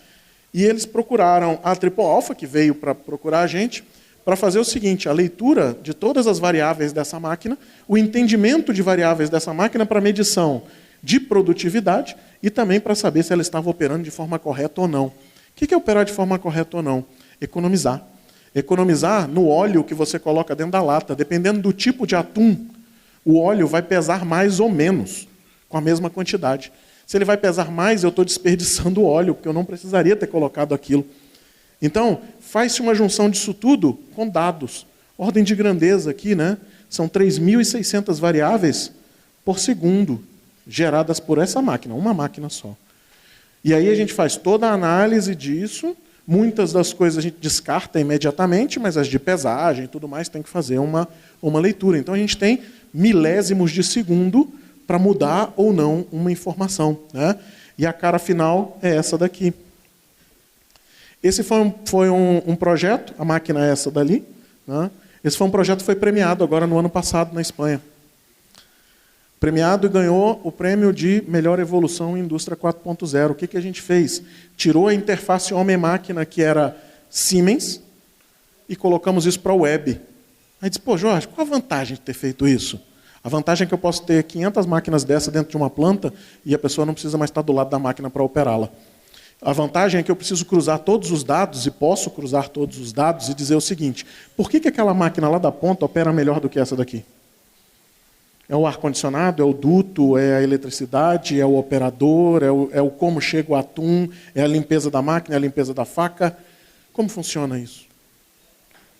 E eles procuraram a Triple Alpha, que veio para procurar a gente, para fazer o seguinte: a leitura de todas as variáveis dessa máquina, o entendimento de variáveis dessa máquina para medição de produtividade e também para saber se ela estava operando de forma correta ou não. O que é operar de forma correta ou não? Economizar. Economizar no óleo que você coloca dentro da lata. Dependendo do tipo de atum, o óleo vai pesar mais ou menos, com a mesma quantidade. Se ele vai pesar mais, eu estou desperdiçando óleo, porque eu não precisaria ter colocado aquilo. Então, faz-se uma junção disso tudo com dados. Ordem de grandeza aqui, né? São 3.600 variáveis por segundo, geradas por essa máquina, uma máquina só. E aí a gente faz toda a análise disso. Muitas das coisas a gente descarta imediatamente, mas as de pesagem e tudo mais tem que fazer uma leitura. Então a gente tem milésimos de segundo para mudar ou não uma informação. Né? E a cara final é essa daqui. Esse foi um projeto, a máquina é essa dali. Né? Esse foi um projeto que foi premiado agora no ano passado na Espanha. Premiado e ganhou o prêmio de melhor evolução em indústria 4.0. O que a gente fez? Tirou a interface homem-máquina, que era Siemens, e colocamos isso para a web. Aí disse, Jorge, qual a vantagem de ter feito isso? A vantagem é que eu posso ter 500 máquinas dessa dentro de uma planta e a pessoa não precisa mais estar do lado da máquina para operá-la. A vantagem é que eu preciso cruzar todos os dados, e posso cruzar todos os dados e dizer o seguinte: por que aquela máquina lá da ponta opera melhor do que essa daqui? É o ar-condicionado, é o duto, é a eletricidade, é o operador, é o como chega o atum, é a limpeza da máquina, é a limpeza da faca. Como funciona isso?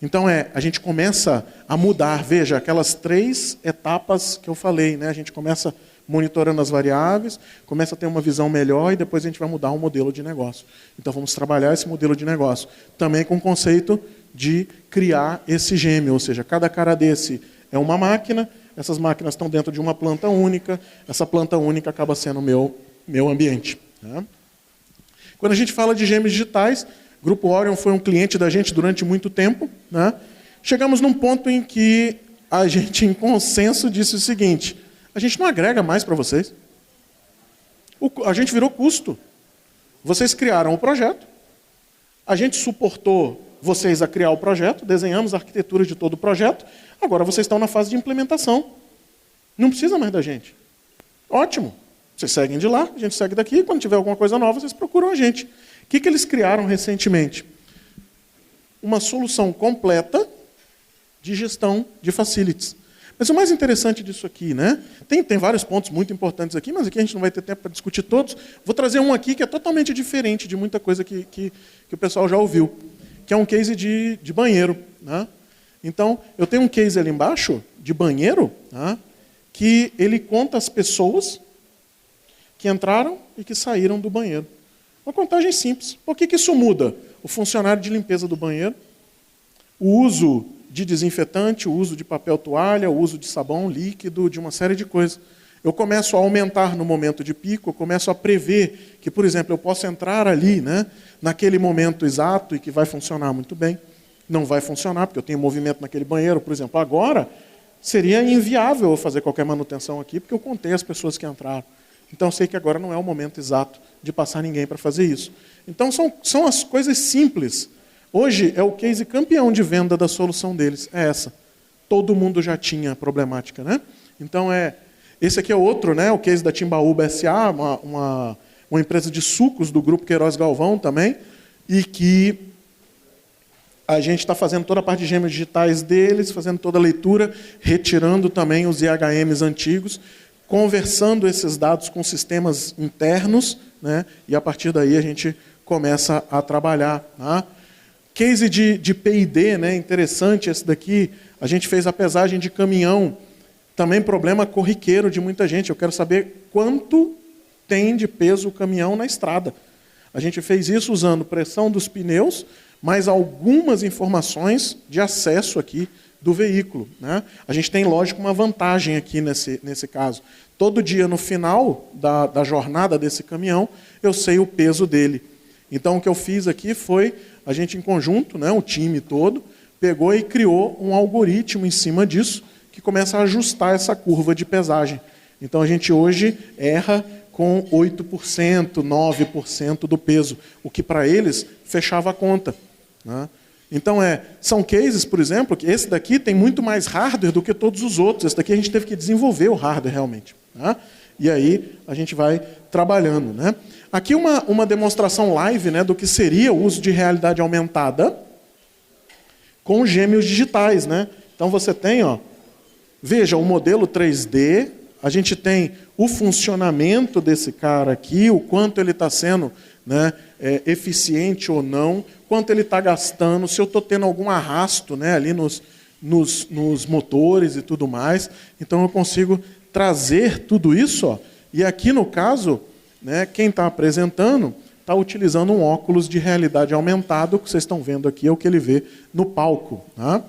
Então, a gente começa a mudar. Veja, aquelas 3 etapas que eu falei. Né? A gente começa monitorando as variáveis, começa a ter uma visão melhor e depois a gente vai mudar o modelo de negócio. Então, vamos trabalhar esse modelo de negócio. Também com o conceito de criar esse gêmeo, ou seja, cada cara desse é uma máquina. Essas máquinas estão dentro de uma planta única. Essa planta única acaba sendo o meu ambiente. Né? Quando a gente fala de gêmeos digitais, o Grupo Orion foi um cliente da gente durante muito tempo. Né? Chegamos num ponto em que a gente, em consenso, disse o seguinte: a gente não agrega mais para vocês. A gente virou custo. Vocês criaram o projeto, a gente suportou vocês a criar o projeto, desenhamos a arquitetura de todo o projeto, agora vocês estão na fase de implementação. Não precisa mais da gente. Ótimo. Vocês seguem de lá, a gente segue daqui, quando tiver alguma coisa nova, vocês procuram a gente. O que eles criaram recentemente? Uma solução completa de gestão de facilities. Mas o mais interessante disso aqui, né? Tem vários pontos muito importantes aqui, mas aqui a gente não vai ter tempo para discutir todos. Vou trazer um aqui que é totalmente diferente de muita coisa que o pessoal já ouviu, que é um case de banheiro. Né? Então, eu tenho um case ali embaixo, de banheiro, né? Que ele conta as pessoas que entraram e que saíram do banheiro. Uma contagem simples. Por que isso muda? O funcionário de limpeza do banheiro, o uso de desinfetante, o uso de papel toalha, o uso de sabão líquido, de uma série de coisas. Eu começo a aumentar no momento de pico, eu começo a prever que, por exemplo, eu posso entrar ali, né, naquele momento exato e que vai funcionar muito bem. Não vai funcionar, porque eu tenho movimento naquele banheiro, por exemplo. Agora, seria inviável eu fazer qualquer manutenção aqui, porque eu contei as pessoas que entraram. Então, eu sei que agora não é o momento exato de passar ninguém para fazer isso. Então, são as coisas simples. Hoje, é o case campeão de venda da solução deles. É essa. Todo mundo já tinha problemática, né? Então, esse aqui é outro, né? O case da Timbaúba S.A., uma empresa de sucos do Grupo Queiroz Galvão também, e que a gente está fazendo toda a parte de gêmeos digitais deles, fazendo toda a leitura, retirando também os IHMs antigos, conversando esses dados com sistemas internos, né? E a partir daí a gente começa a trabalhar. Né? Case de P&D, né? Interessante esse daqui. A gente fez a pesagem de caminhão, também problema corriqueiro de muita gente. Eu quero saber quanto tem de peso o caminhão na estrada. A gente fez isso usando pressão dos pneus, mais algumas informações de acesso aqui do veículo. Né? A gente tem, lógico, uma vantagem aqui nesse caso. Todo dia, no final da jornada desse caminhão, eu sei o peso dele. Então, o que eu fiz aqui foi, a gente em conjunto, né, o time todo, pegou e criou um algoritmo em cima disso, que começa a ajustar essa curva de pesagem. Então, a gente hoje erra com 8%, 9% do peso, o que para eles fechava a conta. Né? Então, são cases, por exemplo, que esse daqui tem muito mais hardware do que todos os outros. Esse daqui a gente teve que desenvolver o hardware realmente. Né? E aí a gente vai trabalhando. Né? Aqui uma demonstração live, né, do que seria o uso de realidade aumentada com gêmeos digitais. Né? Então você tem, veja, o modelo 3D, a gente tem o funcionamento desse cara aqui, o quanto ele está sendo, né, eficiente ou não, quanto ele está gastando, se eu estou tendo algum arrasto, né, ali nos motores e tudo mais. Então eu consigo trazer tudo isso. E aqui no caso, né, quem está apresentando está utilizando um óculos de realidade aumentada, o que vocês estão vendo aqui é o que ele vê no palco. Tá?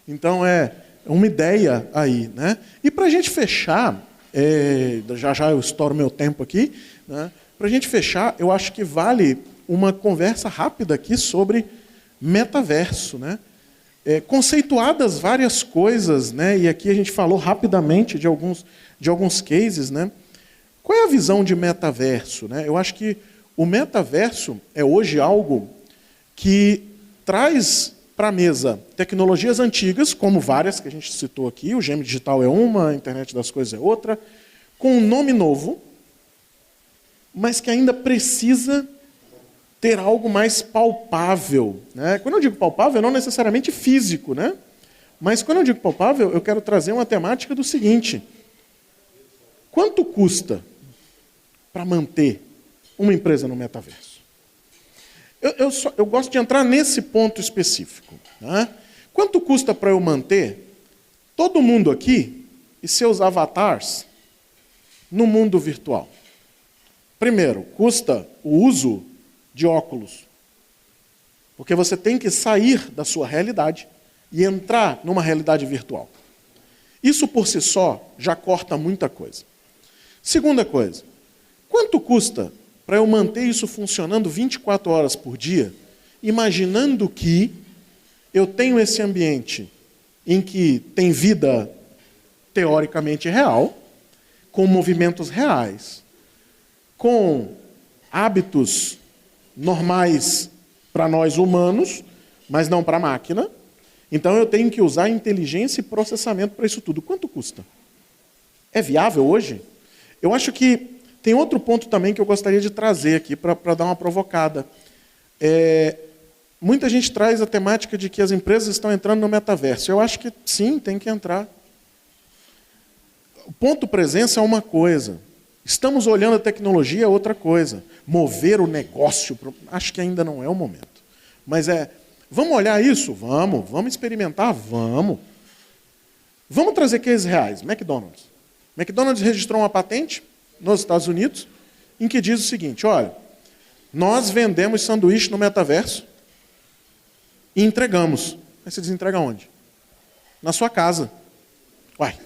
Então é uma ideia aí. Né? E para a gente fechar, já eu estouro meu tempo aqui, né? Para a gente fechar, eu acho que vale uma conversa rápida aqui sobre metaverso. Né? Conceituadas várias coisas, né? E aqui a gente falou rapidamente de alguns cases. Né? Qual é a visão de metaverso? Né? Eu acho que o metaverso é hoje algo que traz para a mesa tecnologias antigas, como várias que a gente citou aqui, o gêmeo digital é uma, a internet das coisas é outra, com um nome novo, mas que ainda precisa ter algo mais palpável. Né? Quando eu digo palpável, não necessariamente físico, né? Mas quando eu digo palpável, eu quero trazer uma temática do seguinte: quanto custa para manter uma empresa no metaverso? Eu gosto de entrar nesse ponto específico. Né? Quanto custa para eu manter todo mundo aqui e seus avatares no mundo virtual? Primeiro, custa o uso de óculos. Porque você tem que sair da sua realidade e entrar numa realidade virtual. Isso por si só já corta muita coisa. Segunda coisa, quanto custa para eu manter isso funcionando 24 horas por dia, imaginando que eu tenho esse ambiente em que tem vida teoricamente real, com movimentos reais, com hábitos normais para nós humanos, mas não para a máquina. Então eu tenho que usar inteligência e processamento para isso tudo. Quanto custa? É viável hoje? Eu acho que tem outro ponto também que eu gostaria de trazer aqui para dar uma provocada. Muita gente traz a temática de que as empresas estão entrando no metaverso. Eu acho que sim, tem que entrar. O ponto presença é uma coisa. Estamos olhando a tecnologia é outra coisa. Mover o negócio, acho que ainda não é o momento. Mas vamos olhar isso? Vamos experimentar? Vamos. Vamos trazer cases reais. McDonald's. McDonald's registrou uma patente nos Estados Unidos em que diz o seguinte, olha, nós vendemos sanduíche no metaverso e entregamos. Aí você desentrega onde? Na sua casa. Uai.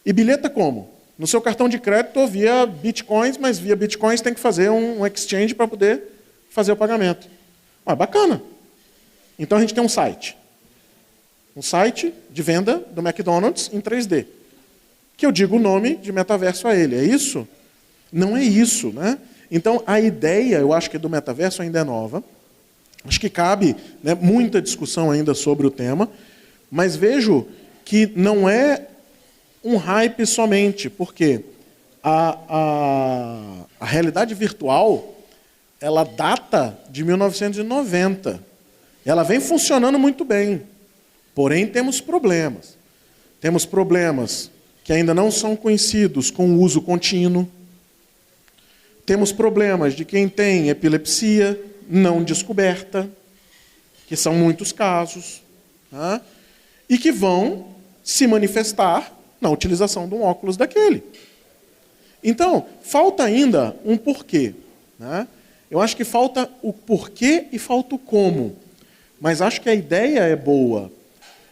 E bilheta como? No seu cartão de crédito ou via bitcoins, mas via bitcoins tem que fazer um exchange para poder fazer o pagamento. Ah, bacana. Então a gente tem um site. Um site de venda do McDonald's em 3D. Que eu digo o nome de metaverso a ele. É isso? Não é isso, né? Então a ideia, eu acho que do metaverso ainda é nova. Acho que cabe, né, muita discussão ainda sobre o tema, mas vejo que não é um hype somente, porque a realidade virtual ela data de 1990. Ela vem funcionando muito bem, porém temos problemas. Temos problemas que ainda não são conhecidos com o uso contínuo. Temos problemas de quem tem epilepsia não descoberta, que são muitos casos, tá? E que vão se manifestar na utilização de um óculos daquele. Então, falta ainda um porquê, né? Eu acho que falta o porquê e falta o como. Mas acho que a ideia é boa.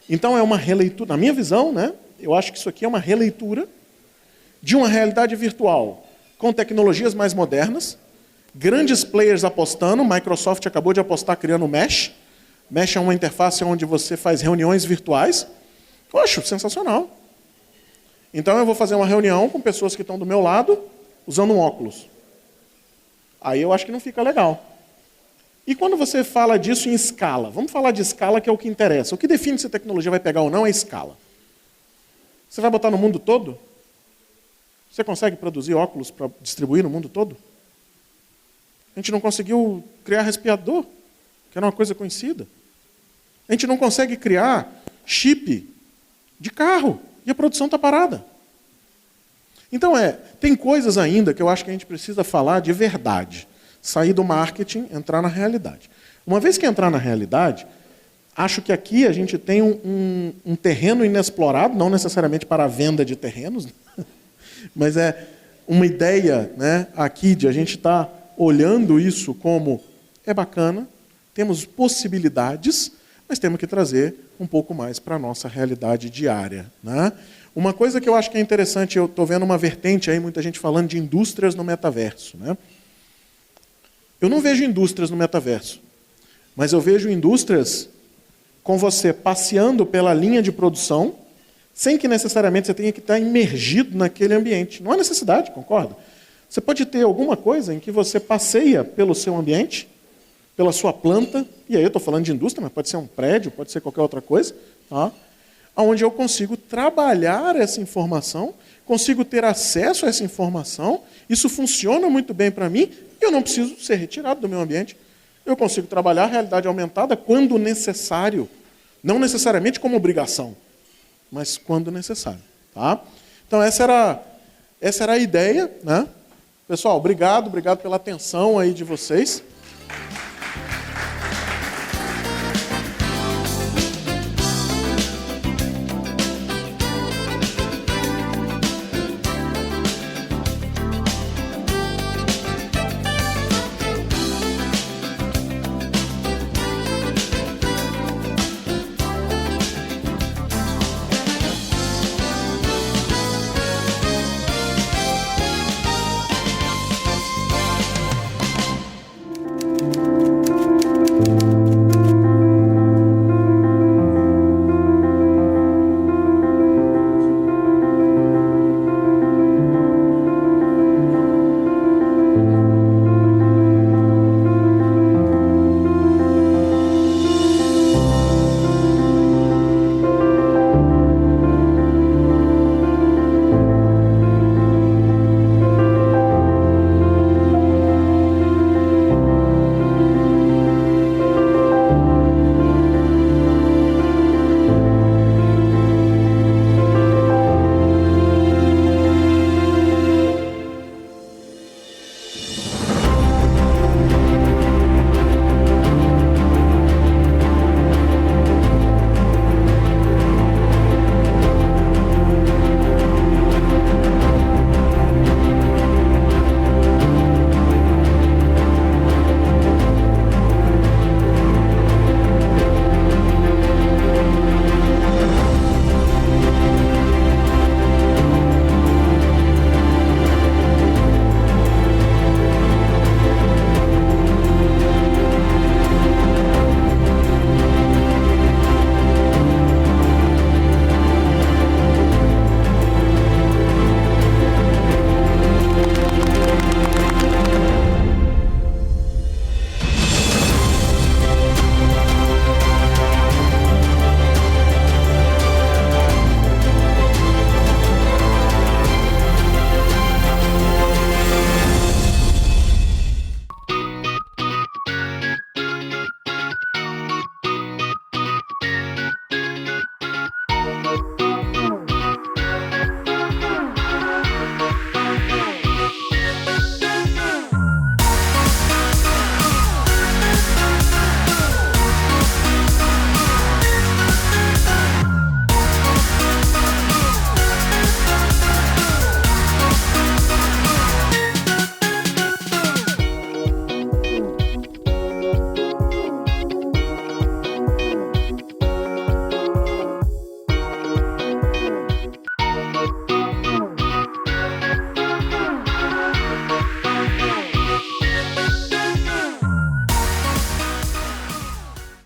Então é uma releitura, na minha visão, né? Eu acho que isso aqui é uma releitura de uma realidade virtual com tecnologias mais modernas, grandes players apostando. Microsoft acabou de apostar criando o Mesh. Mesh é uma interface onde você faz reuniões virtuais. Eu acho sensacional. Então eu vou fazer uma reunião com pessoas que estão do meu lado usando um óculos. Aí eu acho que não fica legal. E quando você fala disso em escala? Vamos falar de escala, que é o que interessa. O que define se a tecnologia vai pegar ou não é a escala. Você vai botar no mundo todo? Você consegue produzir óculos para distribuir no mundo todo? A gente não conseguiu criar respirador, que era uma coisa conhecida. A gente não consegue criar chip de carro. E a produção está parada. Então, tem coisas ainda que eu acho que a gente precisa falar de verdade. Sair do marketing, entrar na realidade. Uma vez que entrar na realidade, acho que aqui a gente tem um terreno inexplorado, não necessariamente para a venda de terrenos, mas é uma ideia, né, aqui de a gente estar olhando isso como é bacana, temos possibilidades, mas temos que trazer um pouco mais para a nossa realidade diária, né? Uma coisa que eu acho que é interessante, eu estou vendo uma vertente aí, muita gente falando de indústrias no metaverso, né? Eu não vejo indústrias no metaverso, mas eu vejo indústrias com você passeando pela linha de produção, sem que necessariamente você tenha que estar imergido naquele ambiente. Não há necessidade, concorda? Você pode ter alguma coisa em que você passeia pelo seu ambiente, pela sua planta, e aí eu estou falando de indústria, mas pode ser um prédio, pode ser qualquer outra coisa, tá? Onde eu consigo trabalhar essa informação, consigo ter acesso a essa informação, isso funciona muito bem para mim, e eu não preciso ser retirado do meu ambiente. Eu consigo trabalhar a realidade aumentada quando necessário, não necessariamente como obrigação, mas quando necessário. Tá? Então essa era a ideia, né? Pessoal, obrigado pela atenção aí de vocês.